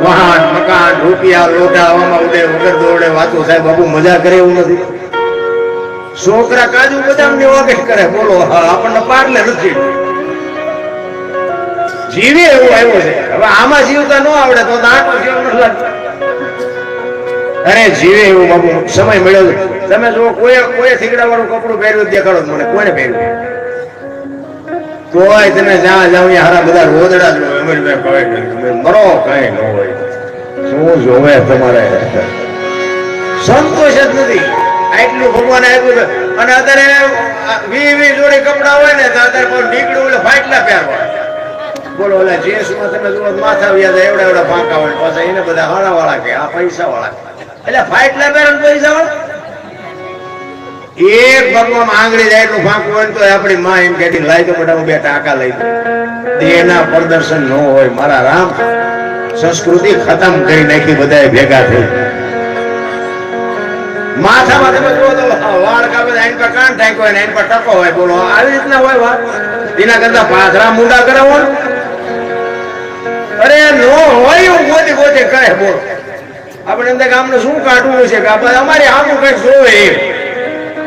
વાહન મકાન રૂપિયા લોટા આવામાં ઉડે, વગર દોડે વાતો થાય. બાબુ મજા કરે એવું નથી. છોકરા કાજુ બદામ ની વગર કરે, બોલો આપણને પારલે નથી. જીવે એવું આવ્યો છે. હવે આમાં જીવતા ન આવડે તો આટલું જીવન લાગે. અરે જીવે એવું બાબુ સમય મળ્યો. તમે જો કોઈ થીગડા વાળું કપડું પહેર્યું દેખાડો મને, કોને પહેર્યું? તોય તમે જ્યાં જાવ હારા બધા રોદડા જ હોય. મરો કઈ ન હોય. શું જોવે તમારે? સંતોષ જ નથી. આટલું ભગવાને આપ્યું છે. અને અત્યારે 20 જોડે કપડા હોય ને તો અત્યારે કોઈ નીકળ્યું એટલે ફાટલા પહેરવા. બોલો ઓલા જેસમાં તમે જુઓ માથા વ્યાજ એવડા ફાંકા હોય, પાછા એને બધા હાડા વાળા કે આ પૈસા વાળા. એટલે ફાટલા પહેરે પૈસા વાળા. એક ભગવાન આંગળી જાય એટલું ફાંકું હોય તો આપણી માં એમ કે લાઈ તો બેટા હું 2 ટાંકા લઈ દઉં. એના પ્રદર્શન ન હોય. મારા રામ સંસ્કૃતિ ખતમ કરી નાખી બધાએ ભેગા થઈ. માથામાં તમે જુઓ એની પર કાન ટાંક્યો હોય ને એની પર ટકો હોય. બોલો આવી રીતના હોય વાત? એના કરતા પાથરા મુંડા કરાવો. અરે નો હોય એવું ગોતી ગોતી કહે. બોલો આપણે એમ ગામને શું કાઢવું છે કે આપણે અમારી આમનું કઈક જોવે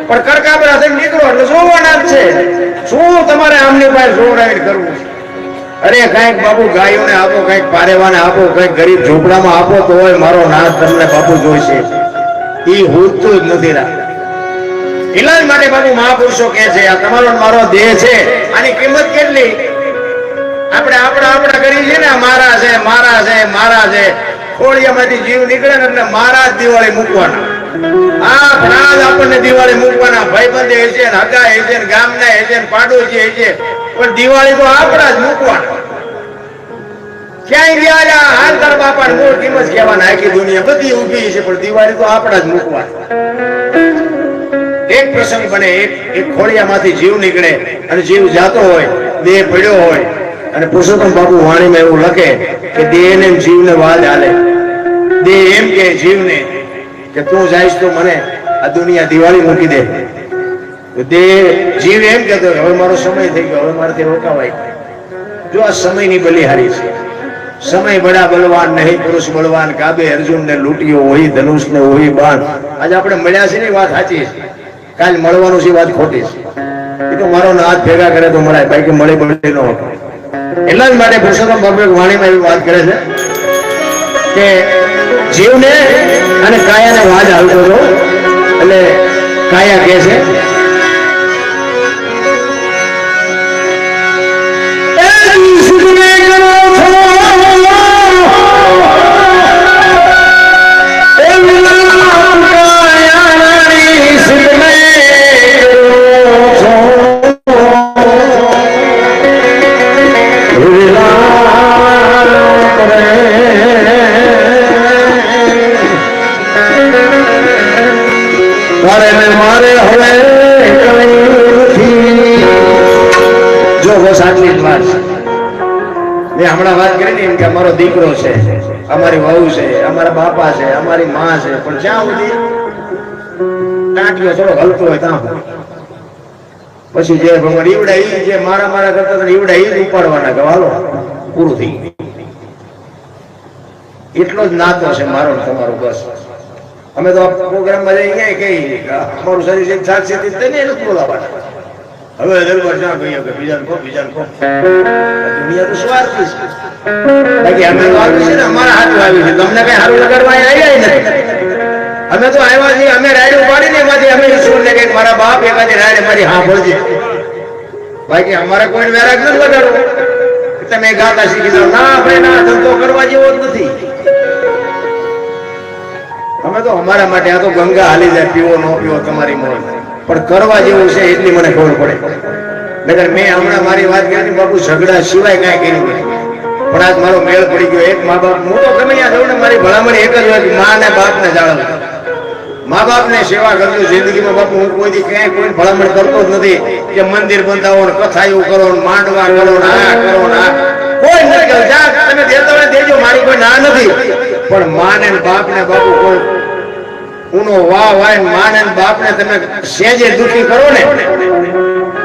પણ કરકાબરા થઈને નીકળો એટલે જોવાના જ છે. શું તમારે આમની પાસે જોવડાવી કરવું? અરે કઈક બાપુ ગાયોને આપો, કઈક પારેવાને આપો, કઈક ગરીબ ઝૂંપડામાં આપો તો હોય મારો નાથ તમને બાપુ જોઈશે. ઈ હુજતું જ નથી રા. ઇલાજ માટે બાપુ મહાપુરુષો કહે છે આ તમારો મારો દેહ છે આની કિંમત કેટલી? આપણે આપણા કરી છે ને મારા છે મારા છે મારા છે. ખોળિયામાંથી જીવ નીકળે ને એટલે મારા જ દિવાળી મૂકવાના. આ પ્રાણ આપણને દિવાળી મૂકવાના. ભાઈબંધ હે છે, હગા હે છે, ગામના હે છે, પાડોશી હે છે, પણ દિવાળી તો આપણા જ મૂકવાના. ક્યાંય ગયા હાલ તાર બાપા મૂળ કિંમત કહેવાના. આખી દુનિયા બધી ઊભી છે પણ દિવાળી તો આપણા જ મૂકવાના. એક પ્રસંગ બને, એક ખોળિયામાંથી જીવ નીકળે અને જીવ જાતો હોય, દેહ પડ્યો હોય અને પુરુષોત્તમ બાપુ વાણીમાં એવું લખે કે દેહ ને જીવને વાદ હાલે. દેહ એમ કે જીવને કે તું જઈશ તો મને આ દુનિયા દિવાળી મૂકી દે. જીવ એમ કેતો હવે મારો સમય થઈ ગયો, હવે મારાથી રોકાવાય. જો આ સમયની બલિહારી છે. સમય બડા બલવાન નહીં પુરુષ બળવાન. કાબે અર્જુન ને લૂંટ્યો હોય ધનુષ ને હોય બાણ. આજે આપણે મળ્યા છે ને વાત સાચી છે, કાલ મળવાનું છે વાત ખોટી છે. એ તો મારો હાથ ભેગા કરે તો મળાય, બાકી મળે બળી ન હતો. એટલા જ માટે પુરુષોત્તમ બાપુ વાણીમાં એવી વાત કરે છે કે જીવને અને કાયાને વાદ હાલતો હતો. એટલે કાયા કહે છે હમણાં વાત કરી ને કે અમારો દીકરો છે, અમારી વહુ છે, અમારા બાપા છે, અમારી માં છે, પણ જ્યાં સુધી ટાંટીઓ થોડો હલતો હોય ત્યાં પછી જે ભગવાન ઈવડા ઈ જે મારા મારા કરતા હતા ઈવડા ઈ ઉપાડવાના કે હાલો પૂરું થઈ ગયું. એટલો જ નાતો છે મારો તમારો. બસ અમે તો પ્રોગ્રામમાં જઈને કહીએ કે અમારું શરીર એક સાક્ષી ને એને બોલાવવાના. હવે દરબાર જ્યાં કહીએ કે બીજાને કહો બીજાને કહો. દુનિયા તો સ્વાર્થી છે. બાકી અમે તો આવ્યું છે ને અમારા હાથમાં આવ્યું છે, તમને કઈ સારું લગાડવા આવ્યા નથી. અમે તો આવ્યા છીએ, અમે રાયડું પાડીને એમાંથી અમે ઈશ્વરને કઈક મારા બાપ એકાદી રાયડે મારી હા ભળજે. બાકી અમારે કોઈ વેરાગ નથી લગાડવો. તમે ગાતા શીખી જાઓ ના આપણે ના ધંધો કરવા જેવો જ નથી. અમે તો અમારા માટે આ તો ગંગા હાલી જાય, પીવો ન પીવો તમારી મોજ, પણ કરવા જેવું છે એટલી મને ખબર પડે. નકર મેં હમણાં મારી વાત કરી બાપુ ઝઘડા સિવાય કાંઈ કર્યું નહીં. પણ આજ મારો મેળ પડી ગયો. એક મા બાપ હું તો ગમે ત્યાં જાઉં ને મારી ભલામણ એક જ હોય કે મા ને બાપ ને જાળવવું. મા બાપ ને સેવા કરજો જિંદગીમાં. બાપુ હું કોઈ ક્યાંય કોઈ ભલામણ કરતો જ નથી કે મંદિર બંધાવો ને કથાયું કરો ને માંડવા કરો ને આ કરો ને આ કોઈ નથી કરતો. જા તમે દેતા હોય દેજો, મારી કોઈ ના નથી. પણ મા ને બાપ ને બાપુ કોઈ ઉનો વાહ વાય મા ને બાપ ને તમે સેજે દુખી કરો ને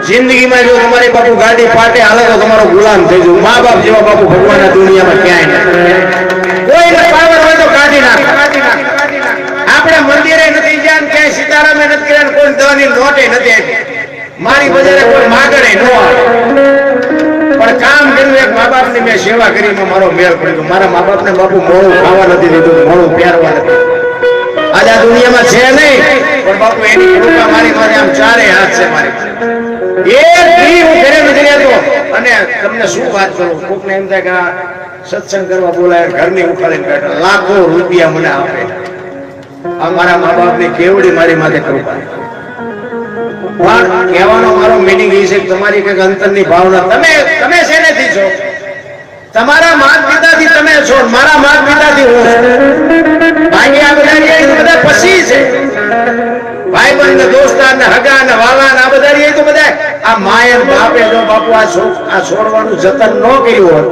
જિંદગીમાં, જો તમારી બાપુ ગાડી પાટે હાલે તો તમારો ગુલામ થઈ જવું. મા બાપ જેવા બાપુ ભગવાનના દુનિયામાં ક્યાંય નથી. કોઈને પાવર હોય તો કાઢી નાખે. આપણે મંદિરે નથી ગયા, ક્યાંય સીતારામે નથી ગયા, કોઈ દવાની નોટે નથી આપી. મારી બજારે કોઈ માગણે ન આવે, પણ કામ કર્યું. એક મા બાપ ની મેં સેવા કરી, મારો મેળ પડ્યો. મારા મા બાપ ને બાપુ મોડું ખાવા નથી દીધું, મોડું પહેરવા નથી. આજ આ દુનિયામાં છે નહીં, પણ બાપુ એની કૃપા મારી માથે આમ ચારે હાથ છે મારી. એક દી હું ઘરે નથી રહેતો. અને તમને શું વાત કરું, કોકને એમ થાય કે સત્સંગ કરવા બોલાય, ઘરની ઉખાડીને બેઠા, લાખો રૂપિયા મને આપે. આ મારા મા બાપ ની કેવડી મારી માથે કૃપા. પણ કહેવાનો મારો મિનિંગ એ છે કે તમારી કઈક અંતરની ભાવના તમે શેનેથી છો? તમારા માત પિતાથી તમે છો, મારા માત પિતાથી હું છું. બાકી આ બધા પછી છે. ભાઈ બંધ દોસ્તાર ને હગા ને વાલા ને આ બધા તો બધા આ માય બાપે જો બાપુ આ છોડવાનું જતન ન કર્યું હોત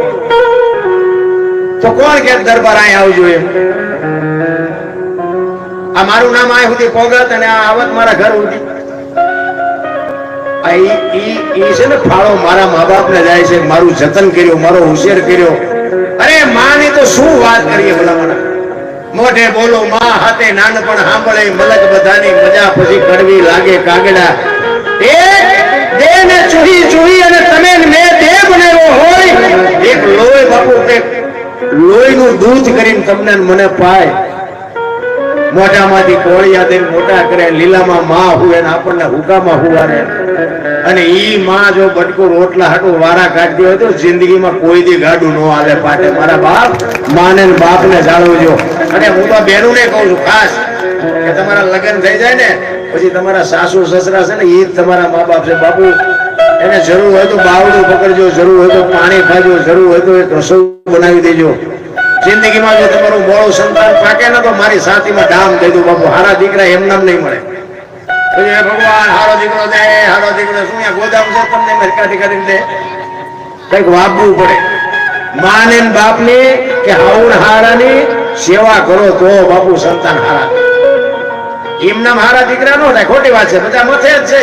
તો કોણ કે દરબાર અહીં આવજો એમ. આ મારું નામ આ સુધી પોગત અને આ આવત મારા ઘર સુધી. ઈ છે ને ફાળો મારા મા બાપ ને જાય છે, મારું જતન કર્યું, મારો હોશિયાર કર્યો. અરે માની તો શું વાત કરીએ ભલામણ. મોઢે બોલો માં હાથે નાનપણ સાંભળે મલક બધાની મજા પછી કડવી લાગે કાગડા. દેહ ને ચૂહી ચૂહી અને તમે મેં દેહ બનાવ્યો હોય, એક લોહી બાપુ કે લોહીનું દૂધ કરીને તમને મને પાય. મોઢામાંથી કોળિયા દઈને મોટા કરે, લીલામાં માં હુએ ને આપણને હુકામાં હુવારે. અને ઈ માં જો બટકું રોટલા હાટું વારા કાઢતી હોય તો જિંદગીમાં કોઈ દી ગાડું ન આવે પાટે. મારા બાપ માને ને બાપને જાળવજો. અને હું તો બેનું ને કહું છું ખાસ કે તમારા લગ્ન થઈ જાય ને પછી તમારા સાસુ સસરા છે ને ઈ જ તમારા મા બાપ છે. બાપુ એને જરૂર હોય તો બાવડું પકડજો, જરૂર હોય તો પાણી ખાજો, જરૂર હોય તો એક રસોઈ બનાવી દેજો. જિંદગીમાં જો તમારું મોડું સંતાન પાકે ને તો મારી સાથીમાં ડામ દઈ દઉં. બાપુ હારા દીકરા એમ નામ નહીં મળે. ભગવાન હારો દીકરો દે, હારો દીકરો શું ગોદામ છે તમને મરકાટી કરીને દે. કઈક વાપવું પડે. માને બાપની કે હાઉન હારાની સેવા કરો તો બાપુ સંતાન હારા. એમના હારા દીકરા નો થાય, ખોટી વાત છે. બધા મથે જ છે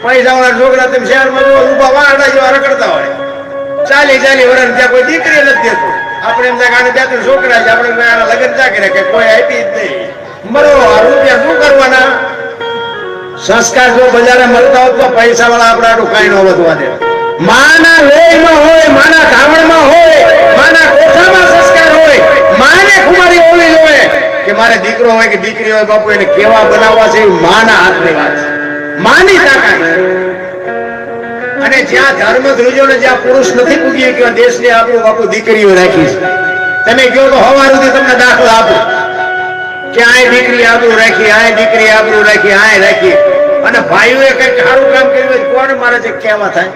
પૈસા વાળા છોકરા તેમ શહેરમાં જો ઉભા વાળા જેવા રખડતા હોય. 40 વર્ષ ત્યાં કોઈ દીકરી નથી દેતું. આપણે એમ થાય કે 2-3 છોકરા છે, આપણે લગ્ન ચા કરે કે કોઈ આપી જ નહીં. મરો રૂપિયા શું કરવાના? સંસ્કાર જો બજારે મળતા હોત તો પૈસા વાળા આપણા આટલું કઈ ન વધવા દે. માના લોહીમાં હોય, માના ધાવણમાં હોય, માના કોઠામાં સંસ્કાર હોય. માને કુમારી હોવી જોઈએ કે મારે દીકરો હોય કે દીકરી હોય બાપુ એને કેવા બનાવવા છે એ માના હાથની વાત છે, માની તાકાત. અને જ્યાં ધર્મ ધ્રુજો ને જ્યાં પુરુષ નથી પૂગી કે દેશને આપણું બાપુ દીકરીઓ રાખી છે. તમે કહો તો હવાર સુધી તમને દાખલો આપો કે આ દીકરી આબરૂ રાખી, આ દીકરી આબરૂ રાખી, આ રાખી. અને ભાઈઓએ કઈક સારું કામ કર્યું કોણ મારે છે કેવા થાય?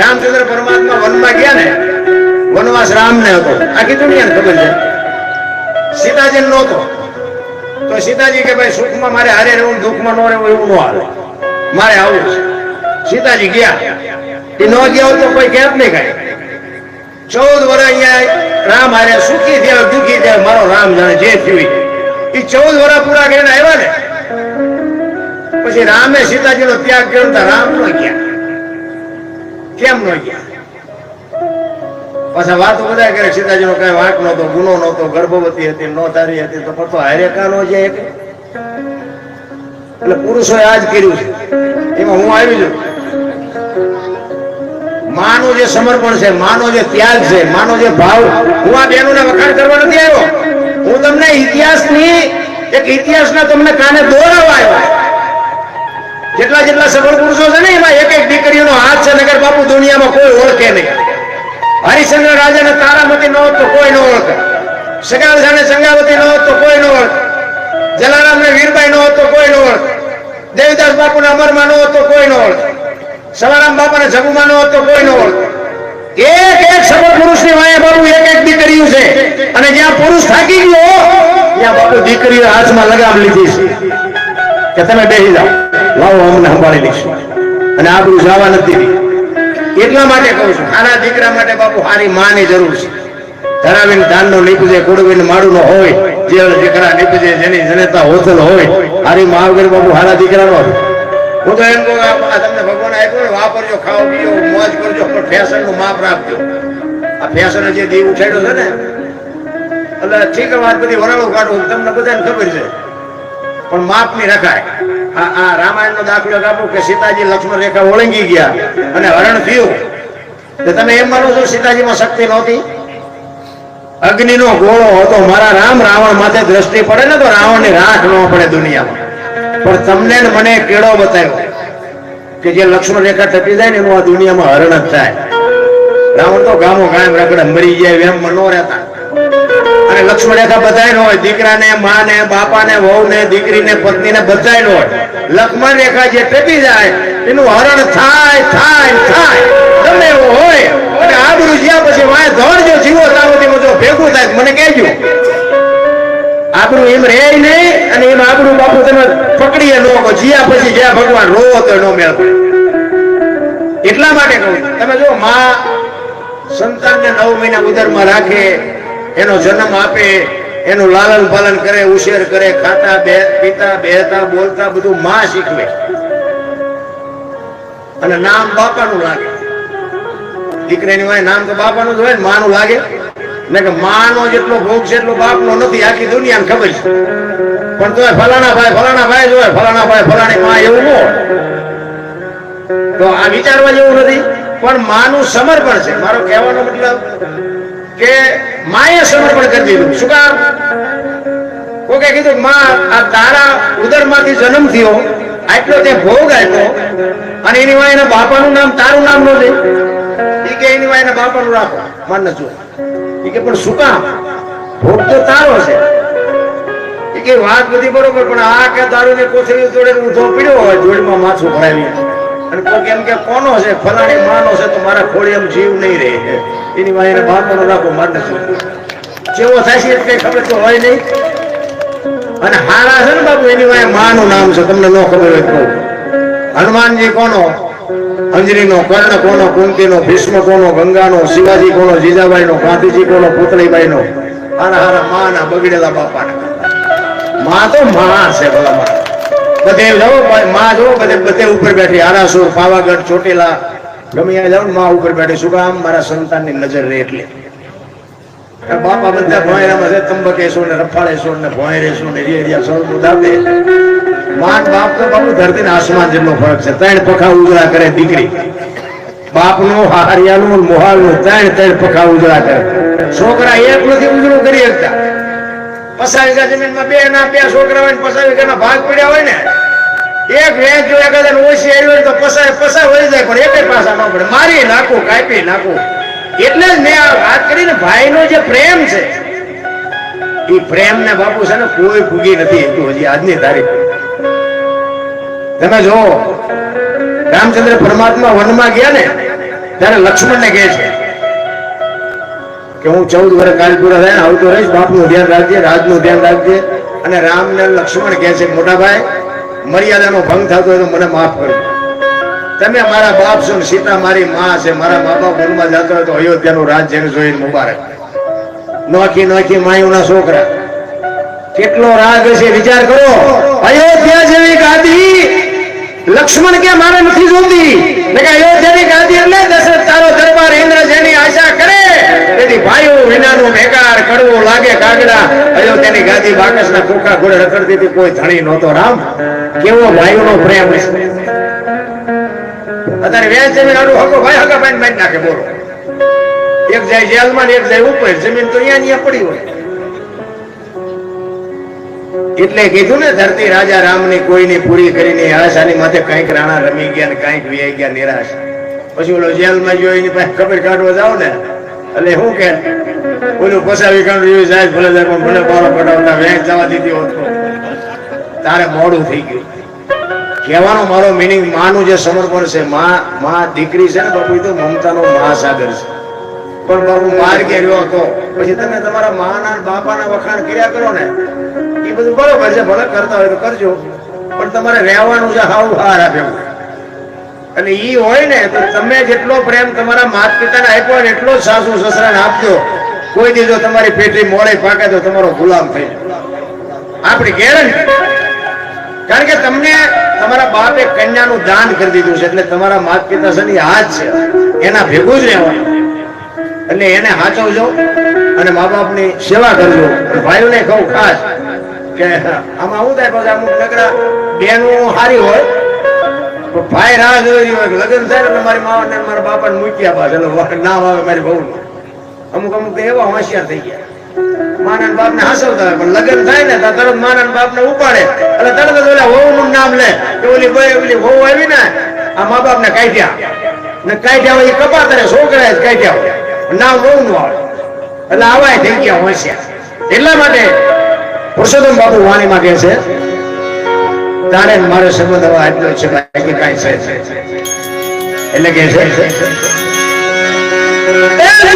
રામચંદ્ર પરમાત્મા વનમાં ગયા ને, વનવાસ રામને હતો, આખી દુનિયાને ખબર છે. સીતાજી નહોતો તો સીતાજી કે ભાઈ સુખમાં મારે હારે રહેવું, દુઃખમાં ન રહેવું એવું ન હાલે, મારે આવું છે. સીતાજી ગયા, એ ન ગયા તો કોઈ કેમ નહીં કાંઈ. 14 વર્ષ અહીંયા રામ હારે સુખી થયા દુઃખી થયા, મારો રામ જાણે જે થયું. એ 14 વર્ષ પૂરા કરીને આવ્યા ને પછી રામે સીતાજીનો ત્યાગ કર્યો તો રામ ન ગયા. કેમ ન ગયા? પાછા વાતો બધા કરે સીતાજીનો કઈ વાંક નહોતો, ગુનો નહોતો, ગર્ભવતી હતી, નો તારી હતી તો પડતો હારે કા નો જાય. એટલે પુરુષોએ આ જ કર્યું છે. એમાં હું આવી છું. માનો જે સમર્પણ છે, માનો જે ત્યાગ છે, માનો જે ભાવ. હું આ બહેનોને વખાણ કરવા નથી આવ્યો, હું તમને ઇતિહાસના તમને કાને દોરાવા આવ્યો. જેટલા સફળ પુરુષો છે ને એમાં એક દીકરીઓનો હાથ છે, નગર બાપુ દુનિયામાં કોઈ ઓળખે નહીં. હરિશ્ચંદ્ર રાજાને તારામતી ન હોત તો કોઈ ન ઓળખે, સગાવતી સંગાવતી ન હોત તો કોઈ ન ઓળખે, જલારામ ને વીરબાઈ ન હોત તો કોઈ ન ઓળખે, દેવદાસ બાપુ ને અમરમાં ન હોત તો કોઈ ન ઓળખે, સવારામ બાપા ને જગુમાં ન હોત તો કોઈ ન ઓળખે. એક સફળ પુરુષની વાયા બાપુ એક દીકરીઓ છે. અને જ્યાં પુરુષ થાકી ગયો ત્યાં બાપુ દીકરીઓ હાથમાં લગામ લીધી છે કે તમે બેસી જાઓ, લાવો અમને સંભાળી લઈશું. અને આપણું જવા નથી. એટલા માટે કહું છું, આના દીકરા માટે બાપુ સારી માની જરૂર છે. ધરાવીને ધાનનો નીપજે, કુડવીને માળુનો હોય, જે દીકરા નીપજે જેની જનેતા હોતલ હોય, હારી મા વગર બાપુ સારા દીકરાનો. હું તો એમ કહું તમને ભગવાન આપ્યું ને વાપરજો, ખાઓ પીઓ, મોજ કરજો, પણ ફેશન નું માપ રાખજો. આ ફેશન જે દીવ ઉઠાડ્યો છે ને, એટલે ઠીક વાત બધી વરાળો કાઢવું તમને બધાને ખબર છે, પણ માપ ની રખાય. આ રામાયણ નો દાખલો આપો કે સીતાજી લક્ષ્મણ રેખા ઓળંગી ગયા અને હરણ થયું. તો તમે એમ માનો છો સીતાજીમાં શક્તિ નહોતી? અગ્નિનો ગોળો હતો. મારા રામ રાવણ માથે દ્રષ્ટિ પડે ને તો રાવણની રાખ ન પડે દુનિયામાં. પણ તમને ને મને કેળો બતાવ્યો કે જે લક્ષ્મણ રેખા ટપી જાય ને એનું આ દુનિયામાં હરણ જ થાય. રાવણ તો ગામો ગામ રગડે મરી જાય એમ ન રહેતા. અને લક્ષ્મણ રેખા બધાય ન હોય, દીકરાને, માને, બાપાને, વહુને, દીકરીને, પત્નીને બધાય ન હોય. લક્ષ્મણ રેખા જે ટપી જાય એનું હરણ થાય થાય થાય ગમે એવું હોય. અને આબરૂ જ્યાં પછી વાય ધોરજો જીવો તાવતીમાં જો ભેગું થાય મને કહેજો. આબરૂ એમ રે નહીં, અને એમ આબરૂ બાપુ તમે પકડીએ ન કહો. જ્યાં પછી જ્યાં ભગવાન રોવો તો ન મેળ પડે. એટલા માટે કહું, તમે જો માં સંતાનને 9 મહિના ઉદરમાં રાખે, એનો જન્મ આપે, એનું લાલન પાલન કરે, ઉછેર કરે, ખાતા પીતા બેહતા બોલતા બધું માં શીખવે. અને નામ બાપાનું લાગે. દીકરાની વાય નામ તો બાપાનું જ હોય ને, માનું લાગે ને કે માનો જેટલો ભોગ છે એટલો બાપનો નથી, આખી દુનિયાને ખબર છે. પણ તો ફલાણા ભાઈ જોય, ફલાણા ભાઈ ફલાણી માં, એવું ન હોય. તો આ વિચારવા જેવું નથી. પણ માનું સમર્પણ છે. મારો કહેવાનો મતલબ કે માએ સમર્પણ કરી દીધું. શું કામ? કોકે કીધું માં આ તારા ઉદરમાંથી જન્મ થયો, આટલો તે ભોગ આપ્યો, અને એની વાય એના બાપાનું નામ તારું નામ ન દે. એ કે એની વાય એના બાપાનું રાખો, માન ન જો. એ કે પણ શું કામ? ભોગ તો તારો છે. એ કે વાત બધી બરોબર, પણ આ કે તારું ને કોથળી જોડે ઊંધો પીડ્યો હોય, જોડમાં માથું ભરાવી, અને કોઈ એમ કે કોનો છે? ફલાણી માનો છે, તો મારા ખોળી એમ જીવ નહીં રહે. એની વાય એના બાપાનું રાખો, માન ન જો. જેવો થાય છે કઈ ખબર તો હોય નહીં. અને હારા છે ને બાપુ, એની વાય માનું નામ છે, તમને ન ખબર હોય તો. હનુમાનજી કોનો? અંજરીનો. કર્ણ કોનો? કુંતીનો. ભીષ્મ કોનો? ગંગાનો. શિવાજી કોનો? જીજાબાઈનો. ગાંધીજી કોનો? પુતળીબાઈનો. હારા હારા માના બગડેલા બાપાના. માં તો માં છે. ભલા બધે જાઓ, માં જો બધે ઉપર બેઠી. આરાસુર, પાવાગઢ, ચોટીલા, ગમે ત્યાં જાઓ માં ઉપર બેઠી. શું કામ? મારા સંતાનની નજર રહે એટલે. બાપા બધા ભોંયરામાં છે, તંબકેશ્વર ને રફાળેશ્વર ને ભોંયરેશ્વર ને રેડિયા સૌનું દાદે. માન બાપ તો બાપુ ધરતી ને આસમાન જેટલો ફરક છે. ત્રણ પખા ઉજળા કરે દીકરી. બાપનું, હારિયાનું, મોહાલનું ત્રણ પખા ઉજળા કરે. છોકરા એક નથી ઉજળું કરી શકતા. 50 વીઘા જમીનમાં બે છોકરા હોય ને 50 વીઘાના ભાગ પડ્યા હોય ને, એક વેચ જો એકાદા ઓછી આવી હોય તો 50 વળી જાય, પણ એકે પાસા ન પડે. મારી નાખું, કાપી નાખું. એટલે જ મેં આ વાત કરીને ભાઈનો જે પ્રેમ છે, એ પ્રેમ ને બાપુ છે ને કોઈ ભૂગી નથી એટલું હજી આજની તારીખ. તમે જો રામચંદ્ર પરમાત્મા વનમાં ગયા ને, ત્યારે લક્ષ્મણ ને કહે છે કે હું 14 વર્ષ કાલ પૂરા થાય ને આવતો રહીશ, બાપનું ધ્યાન રાખજે, રાજનું ધ્યાન રાખજે. અને રામ ને લક્ષ્મણ કહે છે મોટા ભાઈ, મર્યાદાનો ભંગ થતો હોય તો મને માફ કરજો. તમે મારા બાપ છો, સીતા મારી માં છે. મારા મા બાપ વનમાં જતો હોય તો અયોધ્યાનું રાજ જેને જોઈને મુબારક. નોખી માયુના છોકરા, કેટલો રાગ હશે વિચાર કરો. અયોધ્યા જેવી ગાદી લક્ષ્મણ કે મારે નથી જોતી. અયોધ્યાની ગાદી એટલે દશરથ તારો દરબાર ઇન્દ્ર જેની આશા કરે, તેથી ભાઈઓ વિનાનું ભેગાર કડવો લાગે કાગડા. અયોધ્યાની ગાદી બાકસના ખોખા ઘોડે રખડતી હતી, કોઈ ધણી નહોતો. રામ કેવો ભાઈઓનો પ્રેમ છે. અત્યારે વેચ જમીન આડું હકો ભાઈ હકા ભાઈ મારી નાખે. બોલો, એક જાય જેલમાં, એક જાય ઉપર. જમીન તો અહીંયા પડી હોય. એટલે કીધું ને, ધરતી રાજા રામની કોઈની પૂરી કરીને આશાની માથે કઈક રાણા રમી ગયા ને કઈક વી ગયા નિરાશ. પછી ઓલો જેલમાં ગયો, એની પાસે ખબર કાઢવા જાવ ને, એટલે શું કે ઓલું પસાવી કાઢું જાય, ભલે જાય પણ ભલે બારો કઢાવતા વેચ જવા દીધી હોત તારે મોડું થઈ ગયું. કહેવાનો મારો મિનિંગ, માનું જે સમર્પણ છે, માં દીકરી છે ને બાપુ, એ તો મમતાનો મહાસાગર છે. પણ બાપુ માર્ગે રહ્યો હતો, પછી તમે તમારા માના બાપાના વખાણ કર્યા કરો ને, એ બધું બરોબર છે, ભલે કરતા હોય તો કરજો, પણ તમારે રહેવાનું છે હાવ હાર આપ્યો. અને ઈ હોય ને તો તમે જેટલો પ્રેમ તમારા માતા પિતાને આપ્યો ને એટલો જ સાસુ સસરાને આપજો. કોઈ દી જો તમારી પેટી મોડે પાકે તો તમારો ગુલામ થઈ આપણી ગેરંટી. કારણ કે તમને તમારા બાપે કન્યાનું દાન કરી દીધું છે, એટલે તમારા માતા પિતા છે ને હાથ છે, એના ભેગું જ રહેવાનું. એટલે એને સાચવજો અને મા બાપની સેવા કરજો. ભાઈઓને કહું ખાસ કે આમાં શું થાય, પછી અમુક નગરા બેનું સારી હોય, ભાઈ રાહ જોઈ હોય, લગ્ન થાય એટલે મારી મા ને મારા બાપા ને મૂક્યા પાછ, એટલે નામ આવે મારી બહુ. અમુક તો એવા હોશિયાર થઈ ગયા, માના બાપ ને હાસવતા હોય, પણ લગ્ન થાય ને તો તરત માના બાપ ને ઉપાડે, એટલે તરત જ ઓલા વહુ નું નામ લે કે ઓલી વહુ આવી ને આ મા બાપ ને કાઢ્યા ને કાઢ્યા હોય, કપાતરે છોકરા જ કાઢ્યા હોય, નામ વહુ નું આવે, એટલે આવાય થઈ ગયા હોશિયાર. એટલા માટે પુરુષોત્તમ બાપુ વાણીમાં કહે છે, તારે મારો સંબંધ હવે આટલો છે, બાકી કાંઈ છે. એટલે કે છે તારે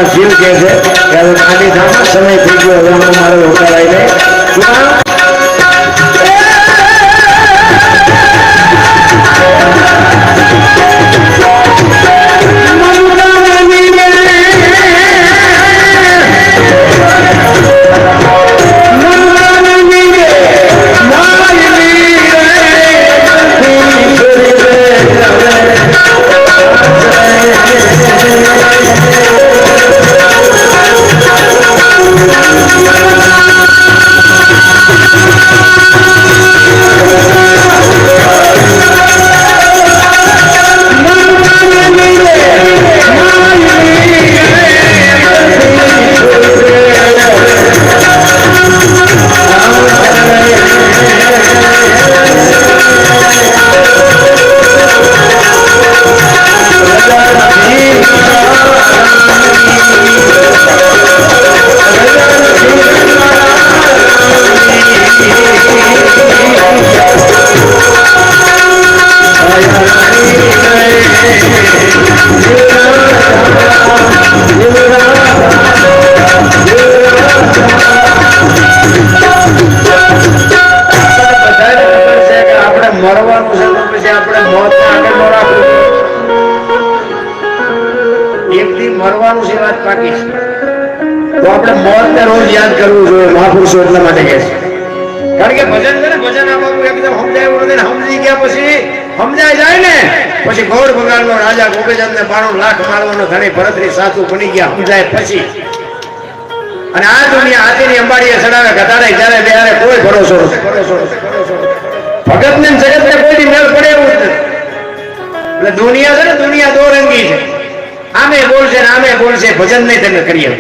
જીવ કે છે કે હવે આની ધામમાં સમય થઈ ગયો, હવે હું મારો ઉતારાઈ જાય બાપુને રોજ યાદ કરવું જોઈએ મહાપુરુષો એટલા માટે કહે છે. કારણ કે ભજન છે ને, ભજન આ બાપુ એકદમ સમજાયું નથી, સમજી ગયા પછી સમજાય જાય ને પછી ગોળ બંગાળનો રાજા ગોપીચંદ ને 92 લાખ મારવાનો ધણી ભરતરી સાસુ બની ગયા સમજાય પછી. અને આ દુનિયા હાથીની અંબાડીએ ચડાવે ઘટાડે જ્યારે બેહારે કોઈ ભરોસો નથી. ભગત ને જગત ને કોઈ મેળ પડે એવું જ નથી. એટલે દુનિયા છે ને, દુનિયા દો રંગી છે. આમે બોલશે ને આમે બોલશે, ભજન નહીં તમે કરીએ.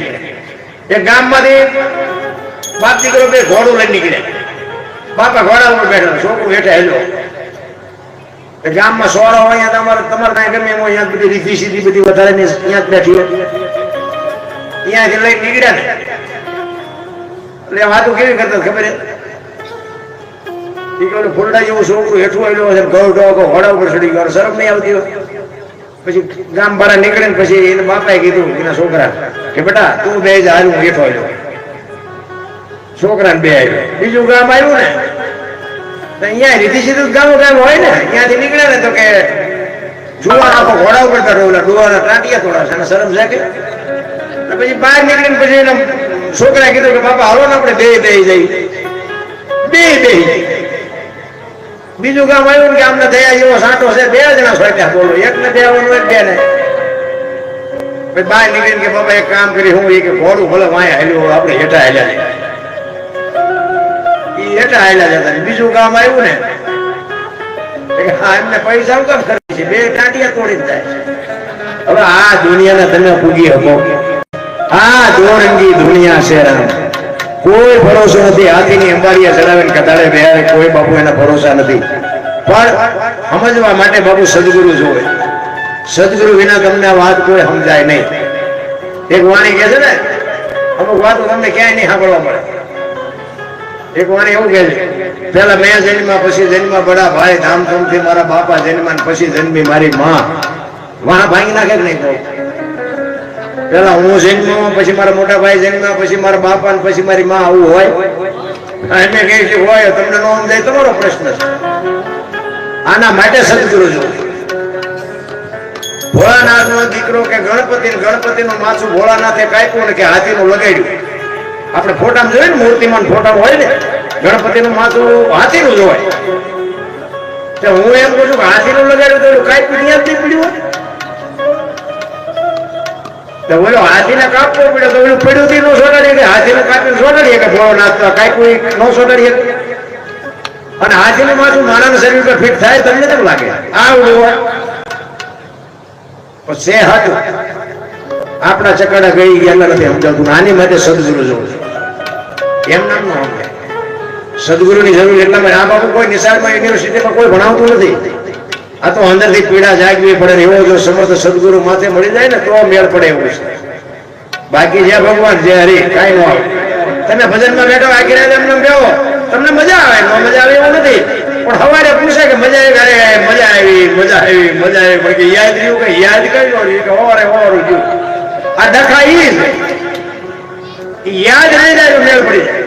એક ગામમાંથી બાપ દીકરો બે ઘોડું લઈને નીકળ્યા. બાપા ઘોડા ઉપર બેઠા, છોકરું હેઠે હેલો. ગામમાં સોળો હોય તમારે કાંઈ ગમે એમ અહીંયા બધી રીતિ સીધી બધી વધારે અહીંયા જ બેઠી અહીંયાથી લઈ નીકળ્યા ને એટલે વાતો કેવી કરતા ખબર ફૂલડા જેવું છોકરું હેઠું આવેલું હશે, ઘોડા ઉપર ચડી ગયો, શરમ નહીં આવતી હોય. પછી ગામ બહાર નીકળે ને પછી એને બાપાએ કીધું એના છોકરા કે બેટા તું બે જ હારું હેઠો આવ્યો. છોકરાને બે આવ્યો. બીજું ગામ આવ્યું ને અહીંયા રીતિ સીધું ગામ હોય ને, ત્યાંથી નીકળે ને તો કે જુવાર આખો ઘોડા ઉપર ચડ્યો, ડુવાના ટાંટિયા થોડા છે, શરમ છે કે. પછી બહાર નીકળીને પછી એના છોકરા કીધું કે બાપા હાલો ને આપણે બે જઈ. બીજું ગામ આવ્યું ને કે આમને દયા જેવો સાંટો છે, 2 જણા સોટ્યા બોલો, એક ને દેવાનું એક બે ને. પછી બહાર નીકળીને કે બાપા એક કામ કરી હું કે ઘોડું ભલે વાયા હેલ્યું આપણે હેઠા હેલ્યા હેઠા હેલા જતા. બીજું કામ આવ્યું ને એમને પૈસા કેમ ખર્ચે છે, 2 ટાંટિયા તોડી જાય. હવે આ દુનિયાને તમે પૂગી શકો? આ દોરંગી દુનિયા છે, કોઈ ભરોસો નથી. હાથીની અંબાડીએ ચડાવીને કતાડે બેહારે, કોઈ બાપુ એના ભરોસા નથી. પણ સમજવા માટે બાપુ સદગુરુ જોવે. સદગુરુ વિના તમને આ વાત કોઈ સમજાય નહીં. એક વાણી કહે છે ને, અમુક વાતો તમને ક્યાંય નહીં સાંભળવા મળે. એક વાણી એવું કહે છે, પેલા મેં જન્મ્યા પછી જન્મ્યા બડા ભાઈ, ધામધૂમથી મારા બાપા જન્મ્યા પછી જન્મી મારી માં. વાહ ભાંગી નાખે નહીં કહું. પેલા હું જન્મ્યો પછી મારા મોટા ભાઈ જન્મ્યા પછી મારા બાપા ને પછી મારી માં, આવું હોય? એમને કહે છે હોય, તમને નો સમજાય તમારો પ્રશ્ન છે. આના માટે સદગુરુ જો ભોળાનાથ નો દીકરો કે ગણપતિ નું માથું ભોળાનાથે કાપ્યું ને કે હાથીનું લગાડ્યું. આપણે ફોટામાં જોઈએ ને, મૂર્તિમાન ફોટા હોય ને, ગણપતિનું માથું હાથીનું જ હોય. હું એમ કહું છું કે હાથીનું લગાડ્યું તો કાપ્યું ત્યાં જ નહીં પડ્યું હોય. બોલો હાથીને કાપવો પડ્યો તો ઓલું પડ્યું થી નો સોટાડીએ કે હાથીનું કાપીને સોટાડીએ કે ભોળાનાથ કાપ્યું નો સોટાડીએ. અને હાથીનું માથું માણસના શરીર પર ફિટ થાય તમને કેમ લાગે? આવડું હોય છે હતું. આપણા ચકડા ગઈ ગયા નથી સમજાવતું. આની માટે સદગુરુ જોવું એમ નામ નો સમજાય. સદગુરુની જરૂર એટલા માટે આ બાપુ કોઈ નિશાળમાં યુનિવર્સિટીમાં કોઈ ભણાવતું નથી. આ તો અંદરથી પીડા જાગવી પડે. એવો જો સમર્થ સદગુરુ માથે મળી જાય ને તો મેળ પડે એવું છે. બાકી જે ભગવાન જે હરી કાંઈ ન આવે. તમે ભજનમાં બેઠો આખી રાત એમને બેહો, તમને મજા આવે, ન મજા આવે એવું નથી. પણ સવારે પૂછે કે મજા આવી? મજા આવી. પણ યાદ રહ્યું કે યાદ કર્યું કે હોરું ગયું. આ ડખા યાદ રહી જાય મેળ પડી જાય.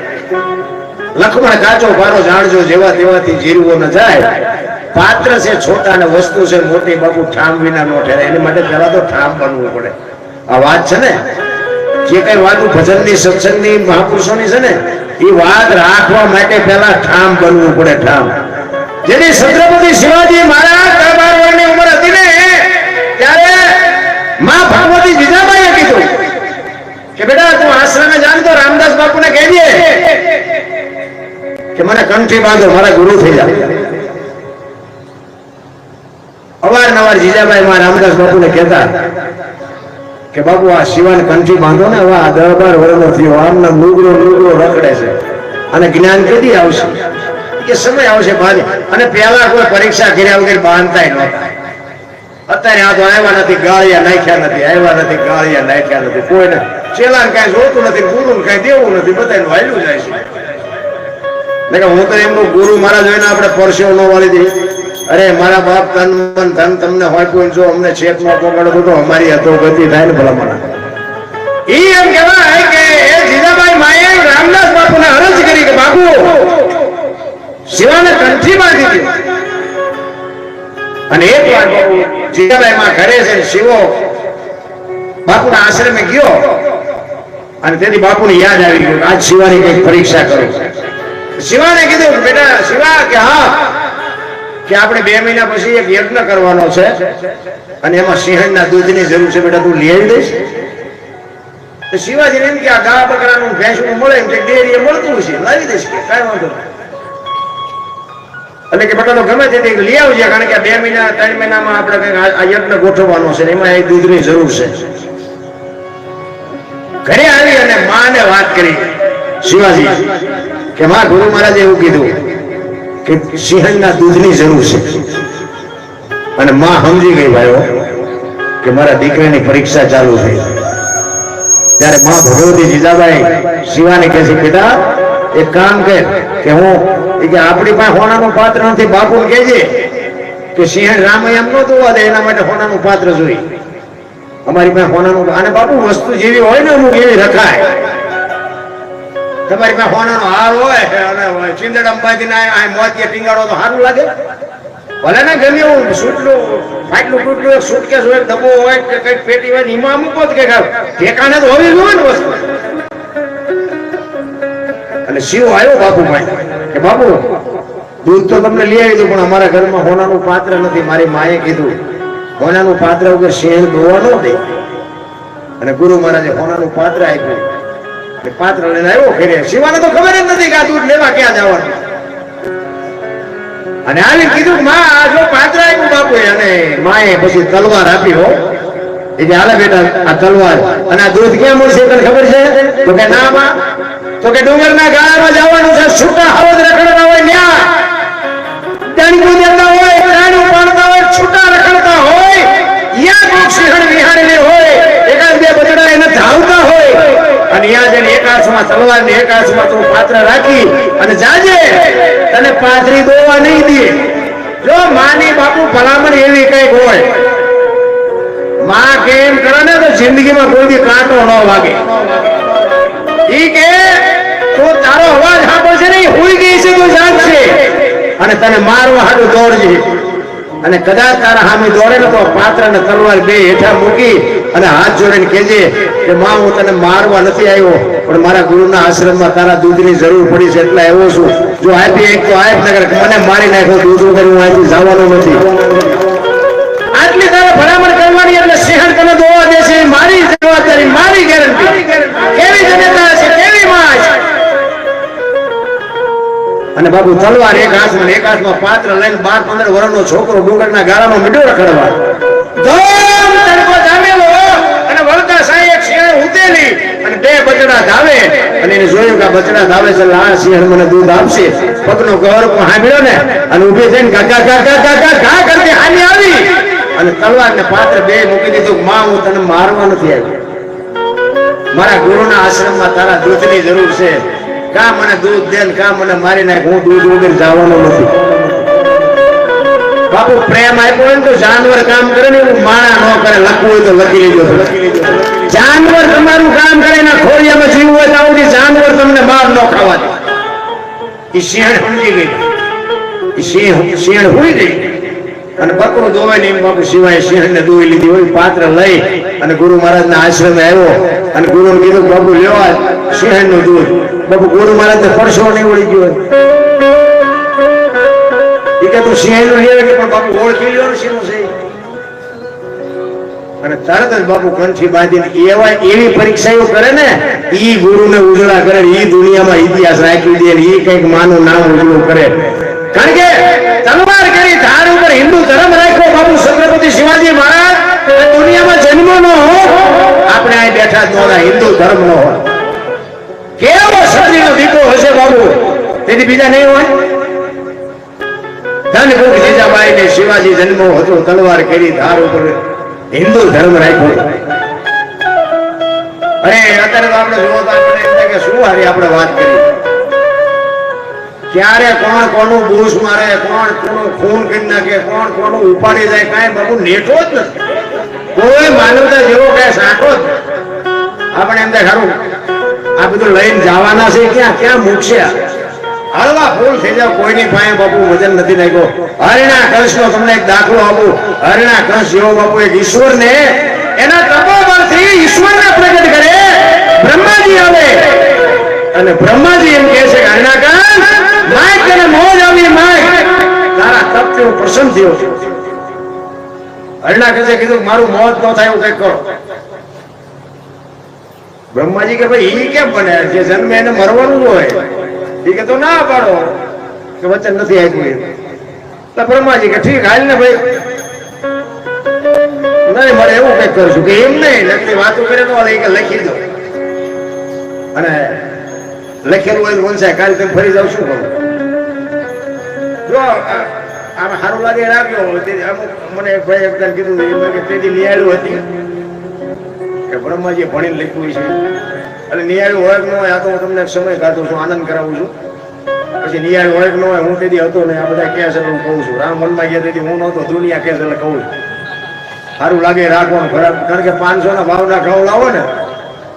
લખમણ કાચો ભારો જાણજો, જેવા તેવાથી જીરવો ન જાય. પાત્ર છે છોટા ને વસ્તુ છે મોટી, બાપુ ઠામ વિના નો ઠેરે. એની માટે પેલા તો ઠામ બનવું પડે. આ વાત છે ને, જે કઈ વાત ભજનની સત્સંગની મહાપુરુષોની છે ને, એ વાત રાખવા માટે પેલા ઠામ બનવું પડે. ઠામ જેની છત્રપતિ શિવાજી મહારાજ 12 વર્ષની ઉંમર હતી ને ત્યારે માં ભગવતી જીજાબાઈએ કીધું કે બેટા તું આશ્રમે જાણતો રામદાસ બાપુને કહી દે કે મને કંઠી બાંધો, મારા ગુરુ થઈ જાય. અવારનવાર જીજાબાઈ માં રામદાસ બાપુને કહેતા કે બાપુ આ શિવાને કંઠી બાંધો ને, હવે આ 10-12 વર્ષનો થયો, આમના લુગડો રખડે છે, અને જ્ઞાન કેદી આવશે? કે સમય આવશે બાદ. અને પેલા કોઈ પરીક્ષા કર્યા વગર બાંધતા નહોતા. અત્યારે આ તો આવ્યા નથી, ગાળિયા નાખ્યા નથી, કોઈને ચેલાને કઈ જોતું નથી, ગુરુને કઈ દેવું નથી, બધાનું હાલ્યું જાય છે. હું તો એમનું ગુરુ મારા જોઈને આપણે પરસેવો ન વાળી દઈએ. અરે મારા બાપ તન મન ધન તમને હોપ્યું, જો અમને છેકમાં પકડતો તો અમારી અધોગતિ થાય ને ભલામણ. એમ કહેવાય કે એ જીજાબાઈ માએ રામદાસ બાપુને અરજ કરી કે બાપુ શિવાને કંઠી બાંધી દીધી. અને એક વાર જીજાબાઈ માં ઘરે છે, શિવો બાપુના આશ્રમે ગયો અને તેથી બાપુને યાદ આવી ગયું આજ શિવાની કઈક પરીક્ષા કરો. શિવાને કીધું બેટા શિવા કે હા કે આપણે 2 મહિના પછી એક યજ્ઞ કરવાનો છે અને એમાં સિંહણના દૂધની જરૂર છે બેટા તું લઈ આવી દઈશ. તો શિવાજી એમ કે આ ગા બકરાનું ભેંસનું મળે એમ કે ડેરીએ મળતું છે લાવી દઈશ કે કાંઈ વાંધો નહીં. એટલે કે બેટા તો ગમે તે લઈ આવજે કારણ કે 2 મહિના 3 મહિનામાં આપણે કઈક આ યજ્ઞ ગોઠવવાનો છે એમાં એ દૂધની જરૂર છે. ઘરે આવી અને માને વાત કરી શિવાજી કે માં ગુરુ મહારાજે એવું કીધું કે સિંહણના દૂધની જરૂર છે અને માં સમજી ગઈ ભાઈઓ કે મારા દીકરાની પરીક્ષા ચાલુ થઈ. ત્યારે માં ભગવતી જીજાબાઈ શિવાને કહે છે બેટા એક કામ કર કે હું કે આપણી પાસે હોનાનું પાત્ર નથી બાપુ કહેજે કે સિંહણ રામ એમ ન દોવા દે એના માટે હોનાનું પાત્ર જોઈ અમારી પાસે હોનાનું અને બાપુ વસ્તુ જેવી હોય ને અમુક એવી રખાય. તમારી પાસે હોનાનો હાર હોય અને ચિંદડ અંબાજી ના મોતીએ ટીંગાડો તો સારું લાગે ભલે ને ગમે એવું સૂટલું ફાટલું તૂટલું એક સુટકેસ હોય ડબ્બો હોય કે કઈક પેટી હોય એમાં મૂકો કે ઠેકાણે તો હોવી જોઈએ ને વસ્તુ. અને શિવ આવ્યો બાપુ ભાઈ કે બાપુ દૂધ તો તમને લઈ આવી દઉં પણ અમારા ઘરમાં હોનાનું પાત્ર નથી. મારી માએ કીધું હોનાનું પાત્ર વગર સિંહ દોવા ન દે અને ગુરુ મહારાજે હોનાનું પાત્ર આપ્યું. પાત્ર લઈને આવ્યો ઘરે. શિવાને તો ખબર જ નથી કે આ દૂધ લેવા ક્યાં જવાનું. અને આવીને કીધું માં આ જો પાત્ર આપ્યું બાપુ અને માએ પછી તલવાર આપી હો એ કે હાલે બેટા આ તલવાર અને આ દૂધ ક્યાં મળશે તને ખબર છે? તો કે ના માં તો કે ડુંગરના ગાળામાં જવાનું છે છૂટા હવદ રખડતા હોય ન્યા ડાણીઓ દેતા હોય ડાણીઓ પાડતા હોય છૂટા રખડતા હોય યા કોક સિંહણ વિહારીને હોય એકાદ બે બચડા એને ધાવતા હોય અને યા જઈને એક હાથમાં તલવાર ને એક હાથમાં તું પાત્ર રાખી અને જાજે તને પાથરી દોવા નહીં દે. જો માની બાપુ ભલામણ એવી કઈક હોય માં કેમ કરે ને તો જિંદગીમાં કોઈ બી કાંટો ન વાગે. ઈ કે તું તારો અવાજ સાંભળશે નહીં હુઈ ગઈ છે તું જાગશે અને તને મારવા હાડું દોડજે અને કદાચ તારા સામે દોડે ને તો પાત્ર ને તલવાર બે હેઠા મૂકી અને હાથ જોડીને કહેજે કે માં હું તને મારવા નથી આવ્યો પણ મારા ગુરુના આશ્રમમાં તારા દૂધની જરૂર પડી છે એટલે આવ્યો છું. જો આપી એક તો આપ નગર મને મારી નાખ્યો દૂધ વગર હું અહીંથી જવાનું નથી. આટલી તારે ભલામણ કરવાની એટલે સિંહણ તને દોવા દેશે મારી જવાબદારી મારી ગેરંટી. કેવી જનેતા છે કેવી માં છે. અને બાપુ તલવાર એક હાથમાં પાત્ર લઈને 12-15 વર્ષનો છોકરો ડુંગરના ગાળામાં મીઠો રખડવા ધોમ તડકો જામેલો અને વળતા સાંઈ એક સિંહણ ઉતેલી અને બે બચડા ધાવે અને એને જોયું કે આ બચડા ધાવે છે આ સિંહણ મને દૂધ આપશે. પગનો કવર સાંભળ્યો ને અને ઊભી થઈને કાકા કાકા કાકા ઘા કરતી હાની આવી અને તલવાર ને પાત્ર બે મૂકી દીધું. માં હું તને મારવા નથી આવ્યો મારા ગુરુના આશ્રમમાં તારા દૂધની જરૂર છે. કા મને દૂધ દે કા મને મારી નાખ હું દૂધ વગર જવાનો નથી. બાપુ પ્રેમ આપ્યો હોય ને તો જાનવર કામ કરે ને એવું માણા ન કરે. લખવું હોય તો લખી લેજો. જાનવર તમારું કામ કરે ને ખોડિયામાં જીવ હોય તો આવું જાનવર તમને માર ન ખાવા દે. એ સિંહણ સમજી ગઈ. એ સિંહણ હોઈ ગઈ અને બકરું દોવાય ને એમ બાપુ સિવાય સિંહણ ને દોઈ લીધી હોય. પાત્ર લઈ અને ગુરુ મહારાજ ના આશ્રમે આવ્યો અને ગુરુ કીધું બાપુ લેવા સિંહણ નું દૂધ. બાપુ ગુરુ મહારાજ ને પડશો નહીં વળી ગયો એ કે તું સિંહણ નું લેવે કે પણ બાપુ ઓળખી લ્યો ને શેનું છે. અને તરત જ બાપુ કંઠી બાંધીને એવી પરીક્ષાઓ કરે ને ઈ ગુરુને ઉજળા કરે ઈ દુનિયામાં ઇતિહાસ રાખી દે ને ઈ કઈક માનું નામ ઉજળું કરે. કારણ કે તલવાર કરી ધાર ઉપર હિન્દુ ધર્મ રાખ્યો બાપુ છત્રપતિ શિવાજી મહારાજ દુનિયામાં જન્મ નો આપણે અહીં બેઠા જ નહોતા હિન્દુ ધર્મ નો હોય. કેવો સદીનો દીકરો હશે બાબુ તેથી બીજા નહીં હોય. ધનકુક જીજાબાઈ ને શિવાજી જન્મ હતો તલવાર કરી ધાર ઉપર હિન્દુ ધર્મ રાખ્યો. અરે અત્યારે તો આપણે જોવો તો આપણે એમ થાય કે શું હારી આપણે વાત કરી ક્યારે કોણ કોનું બૂસ મારે કોણ કોનું ખૂન કરી નાખે કોણ કોનું ઉપાડી જાય કાંઈ બાબુ નેઠો જ નથી. કોઈ માનવતા જેવો કઈ સાંઠો જ આપણે એમ થાય ખરું આ બધું લઈને જવાના છે ક્યાં ક્યાં મૂકશે હળવા ફૂલ થઈ જાવ કોઈની પાસે બાપુ વજન નથી નાખ્યો. હરિણા કંસ નો તમને એક દાખલો આપું. હરિણા કંસ જેવો બાપુ એક ઈશ્વર ને એના તપોબળથી ઈશ્વરને પ્રગટ કરે. બ્રહ્માજી આવે અને બ્રહ્માજી એમ કહે છે કે હરણાકાંત માય તને મોજ આવી માય તારા તપથી હું પ્રસન્ન થયો છું. હરણાકાંતે કીધું મારું મોત ન થાય એવું કંઈક કરો. બ્રહ્માજી કે ભાઈ ઈ કેમ બને જે જન્મે એને મરવાનું હોય એ કે તો ના પાડો કે વચન નથી આપ્યું. તો બ્રહ્માજી કે ઠીક હાલ ને ભાઈ નહીં મારે એવું કઈક કરશું કે એમ નહીં લખી વાતો કરે તો કે લખી દો અને લખેલું હોય બોલશે કાલે તમે ફરી જાવ શું કરું જો આમ સારું લાગે રાખ્યો અમુક મને એક ભાઈ એકદમ કીધું કે તેથી નિયાળું હતી કે બ્રહ્માજીએ ભણીને લખ્યું છે અને નિયાળું હોય ન હોય આ તો હું તમને સમય કાઢું છું આનંદ કરાવું છું. પછી નિયાળું હોય ન હોય હું તેથી હતો ને આ બધા કહે છે હું કહું છું રામ વનમાં ગયા તેથી હું નહોતો દુનિયા કહે છે એટલે કહું છું સારું લાગે રાખવાનું ખરાબ કારણ કે 500 ના ભાવના ઘઉં લાવો ને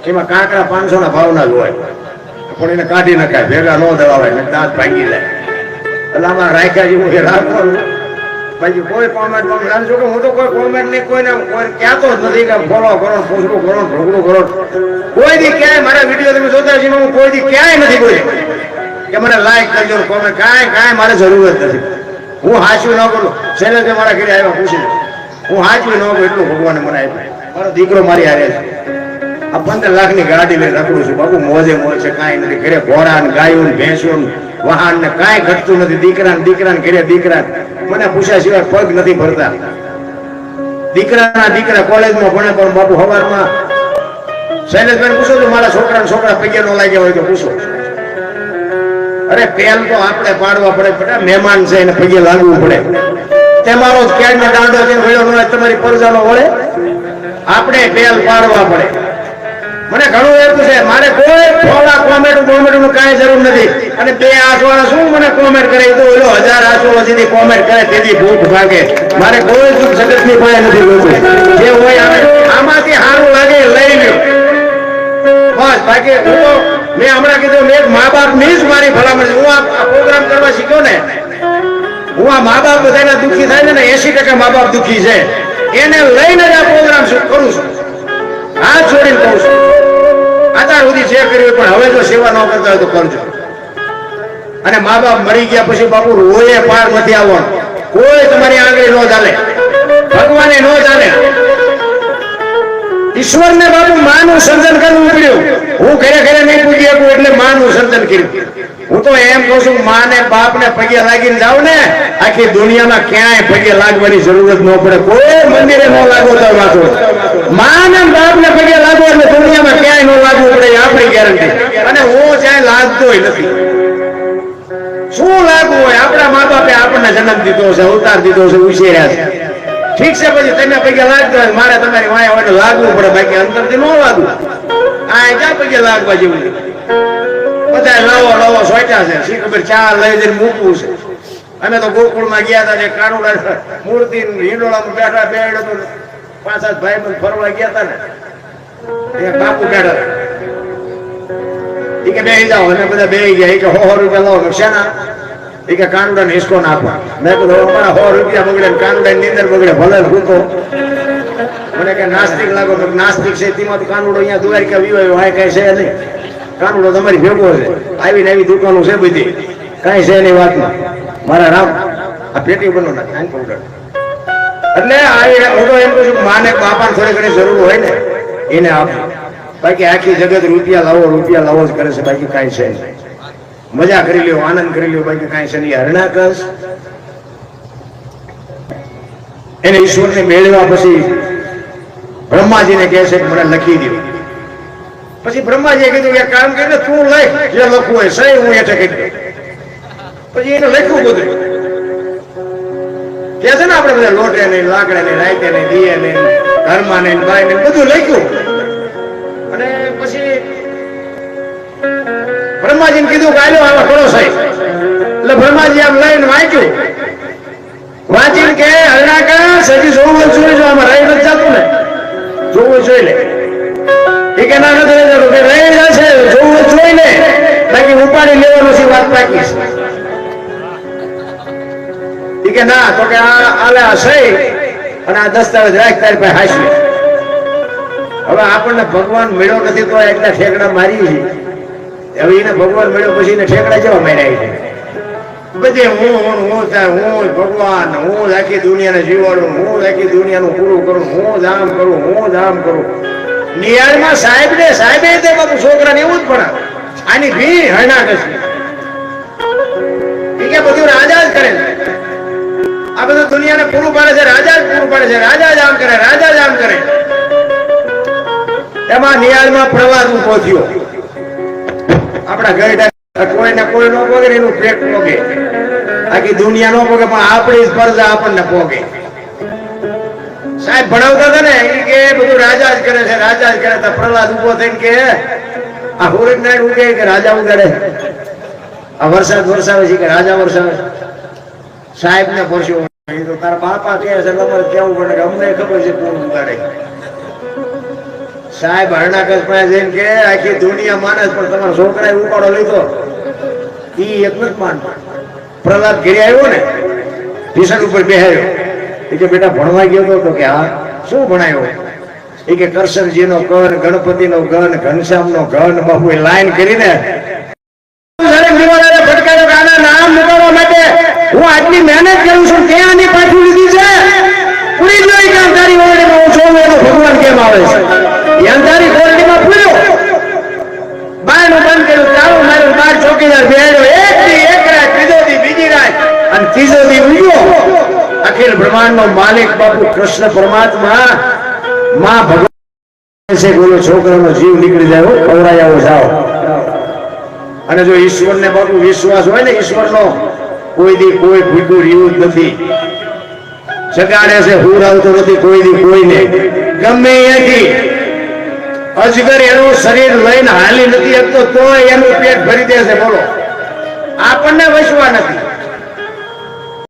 એમાં કાંકરા 500 ના ભાવના જ હોય પણ એને કાઢી નખાય ભેગા ન દળાવાય ને દાંત ભાંગી જાય એટલે આમાં રાખ્યા જેવું એ રાખવાનું. બાકી કોઈ કોમેન્ટ જાણજો કે હું તો કોઈ કોમેન્ટ નહીં કોઈને કહેતો જ નથી કે ફોલો કરો પૂછડું કરો ઢોકળું કરો કોઈ દી ક્યાંય મારા વિડીયો તમે જોતા હશે હું કોઈ દી ક્યાંય નથી બોલી કે મને લાઈક કરજો કોમેન્ટ કાંઈ મારે જરૂર જ નથી. હું હાચું ન કરું શૈલેષભાઈ મારા ઘરે આવ્યા પૂછી હું હાચું ન કરું એટલું ભગવાને મને આપ્યું. મારો દીકરો મારી હારે છે આ 15 લાખની ગાડી લઈને રખડું છું બાબુ મોજે મોજ છે કાંઈ નથી ઘરે ઘોડા ને ગાયો ને ભેંસો ને વાહન ને કાંઈ ઘટતું નથી. દીકરા ને ઘરે દીકરા મને પૂછ્યા સિવાય પગ નથી ભરતા. દીકરા કોલેજમાં ભણે પણ બાપુ સવારમાં શૈલેષભાઈ પૂછો તો મારા છોકરા પગે ન લાગ્યા હોય તો પૂછો. અરે પેલ તો આપણે પાડવા પડે બેટા મહેમાન છે એને પગે લાગવું પડે. તમારો ક્યાંય દાંડો છે વળ્યો તમારી પરજાનો વળે આપણે પેલ પાડવા પડે. મને ઘણું એવું છે મારે કોઈ થોડા કોમેન્ટ નું કાંઈ જરૂર નથી અને 2 આંસવાળા શું મને કોમેન્ટ કરે તો ઓલો 1000 આંસુ સુધી કોમેન્ટ કરે તેથી ભૂખ ભાગે. મારે કોઈ દુઃખ જગત ની પાસે નથી જોતું. જે હોય આમાંથી સારું લાગે લઈ લ્યો બસ. બાકી હું તો મેં હમણાં કીધું મેં મા બાપ ની જ મારી ભલામણ હું આ પ્રોગ્રામ કરવા શીખ્યો ને હું આ મા બાપ બધાના દુઃખી થાય ને 80% મા બાપ દુઃખી છે એને લઈને જ આ પ્રોગ્રામ કરું છું. હાથ જોડીને કહું છું અત્યાર સુધી શેર કર્યું પણ હવે જો સેવા ન કરતા હોય તો કરજો. અને મા બાપ મરી ગયા પછી બાપુ રોયે પાર નથી આવવાનું. કોઈ તમારી આંગળી ન ચાલે ભગવાને ન ચાલે. ઈશ્વરને બાપુ માનું સર્જન કરવું પડ્યું. હું ઘરે નહીં પૂજી શકું એટલે માનું સર્જન કર્યું. હું તો એમ કહું છું માને બાપને પગે લાગીને જાવ ને આખી દુનિયામાં ક્યાંય પગે લાગવાની જરૂરત ન પડે. કોઈ મંદિરે ન લાગો તો વાંચો માને બાપને પગે લાગો એટલે દુનિયામાં ક્યાંય ન લાગવું પડે આપણી ગેરંટી. અને હું ક્યાંય લાગતો નથી. શું લાગવું હોય આપણા મા બાપે આપણને જન્મ દીધો છે અવતાર દીધો છે ઉછેર્યા છે ઠીક છે. પછી તમે પગે લાગતો હોય મારે તમારી વાય હોય લાગવું પડે બાકી અંતરથી ન લાગવું. આ ક્યાં પગે લાગવા જેવું બધા લાવો સોટ્યા છે શી ખબર ચા લઈ જઈને મૂકવું છે. અમે તો ગોકુળમાં ગયા હતા જે કાનુડા મૂર્તિ હિંડોળામાં બેઠા બેડો તો 5-7 ભાઈ ફરવા ગયા હતા ને એ બાપુ બેઠા એ કે બેસી જાઓ અને બધા બેસી ગયા. એ કે 100 રૂપિયા લાવો શેના એ કે કાનુડા ને હિસકો નાખવા. મેં કીધું અમારા 100 રૂપિયા બગડે કાનુડા ની નીંદર બગડે ભલે ભૂતો. મને કે નાસ્તિક લાગો તો નાસ્તિક છે તેમાં તો કાનુડો અહીંયા દ્વારિકા વિવાયો આ કઈ છે નહીં. કાનુડો તમારી ભેગો છે આવી દુકાનો છે બધી કઈ છે એની વાતમાં. મારા રામ આ પેટી બનો ના એટલે હું તો એમ કહું છું માને બાપાને થોડી ઘણી જરૂર હોય ને એને આપો. બાકી આખી જગત રૂપિયા લાવો જ કરે છે બાકી કાંઈ છે નહીં. મજા કરી લ્યો આનંદ કરી લ્યો બાકી કાંઈ છે નહીં. હરણાકંસ એને ઈશ્વરને મેળવ્યા પછી બ્રહ્માજીને કહે છે કે મને લખી દો. પછી બ્રહ્માજીએ કીધું કે કામ કરીને તું લઈ જે લખવું હોય સહી હું એટલે કહી દઉં. પછી એને લખ્યું બધું કે છે ને આપણે બધા લોટે નહીં લાકડે નહીં રાયતે નહીં દીએ નહીં ઘરમાં નહીં બાય નહીં બધું લખ્યું. અને પછી બ્રહ્માજીને કીધું કે આલ્યો આવા કરો સાહેબ. એટલે બ્રહ્માજી આમ લઈને વાંચીને કે હરણાકંસ હજી જોવું જોઈ જો આમાં રહી નથી જતું ને જોવું જોઈ લે. એ કે ના નથી જતું કે રહી જશે જોવું જોઈ લે બાકી ઉપાડી લેવાનું છે વાત બાકી છે. કે ના તો કે આ સહી અને આ દસ્તાવેજ રાખ તારી પાસે હાંસવી. હવે આપણને ભગવાન મળ્યો નથી તો એટલા ઠેકડા મારી છે. હવે એને ભગવાન મળ્યો પછી એને ઠેકડા જેવા માર્યા છે. બધે હું ભગવાન, હું આખી દુનિયાને જીવાડું, હું આખી દુનિયાનું પૂરું કરું, હું ધામ કરું, હું ધામ કરું. નિયાળમાં સાહેબે તે બાપુ છોકરાને એવું જ ભણાવે. આની ભી હરણા કશું કે બધું રાજા જ કરે. આ બધું દુનિયાને પૂરું પાડે છે, રાજા જ પૂરું પાડે છે. રાજા જ આમ કરે, રાજા જ આમ કરે. એમાં નિયાળમાં પ્રવાદ ઉભો થયો. આપણા ઘરે કોઈને કોઈ ન પોગે, એનું પેટ પોગે. આખી દુનિયા નો પોગે, પણ આપણી સ્પર્ધા આપણને પોગે. સાહેબ ભણાવતા હતા ને એ કે બધું રાજા જ કરે છે, રાજા જ કરે. તો પ્રહલાદ ઉભો થઈને કે આ હુરનારાયણ ઉગે કે રાજા ઉગાડે? આ વરસાદ વરસાવે છે કે રાજા વરસાવે? સાહેબ ને પૂછ્યું, તો તારા બાપા કે છે, તમારે કેવું પડે કે અમને ખબર છે કોણ ઉગાડે. સાહેબ હરણાકસ પાસે જઈને કે આખી દુનિયા માને પણ તમારા છોકરાએ ઉપાડો લીધો ઈ એક જ માન. પ્રહલાદ ઘરે આવ્યો ને, ટીશન ઉપર બેહાયો. એ કે બેટા ભણવા ગયો તો કે હા. શું ભણાયો? એ કે કરશનજી નો ગણ, ગણપતિ નો ગણ, ઘનશ્યામ નો ગણ. બાપુ લાઈન કરીને ફટકારો આના નામ મુકાવવા માટે હું આટલી મહેનત કરું છું, ત્યાં આની પાછું લીધી છે. પૂરી જોઈ કે અંધારી ઓરડીમાં હું છું તો ભગવાન કેમ આવે છે? એ અંધારી ઓરડીમાં પૂર્યો, બારનું બંધ કર્યું, તાળું માર્યું, બાર ચોકીદાર બેહાડ્યો. એક દી એક રાત, બીજો દી બીજી રાત, અને ત્રીજો દી ઉગ્યો. અખિલ બ્રહ્માંડ નો માલિક બાપુ કૃષ્ણ પરમાત્મા માં ભગવાન છે બોલો છોકરાનો જીવ નીકળી જાય, ખવડાયો જાઓ. અને જો ઈશ્વરને બાપુ વિશ્વાસ હોય ને, ઈશ્વરનો કોઈ દી કોઈ ભૂખ્યું રહ્યું જ નથી. જગાડે છે, હુર આવતો નથી કોઈ દી કોઈને. ગમે અહીંયાથી અજગર એનું શરીર લઈને હાલી નથી શકતો તો એનું પેટ ભરી દે છે. બોલો આપણને વસવા નથી.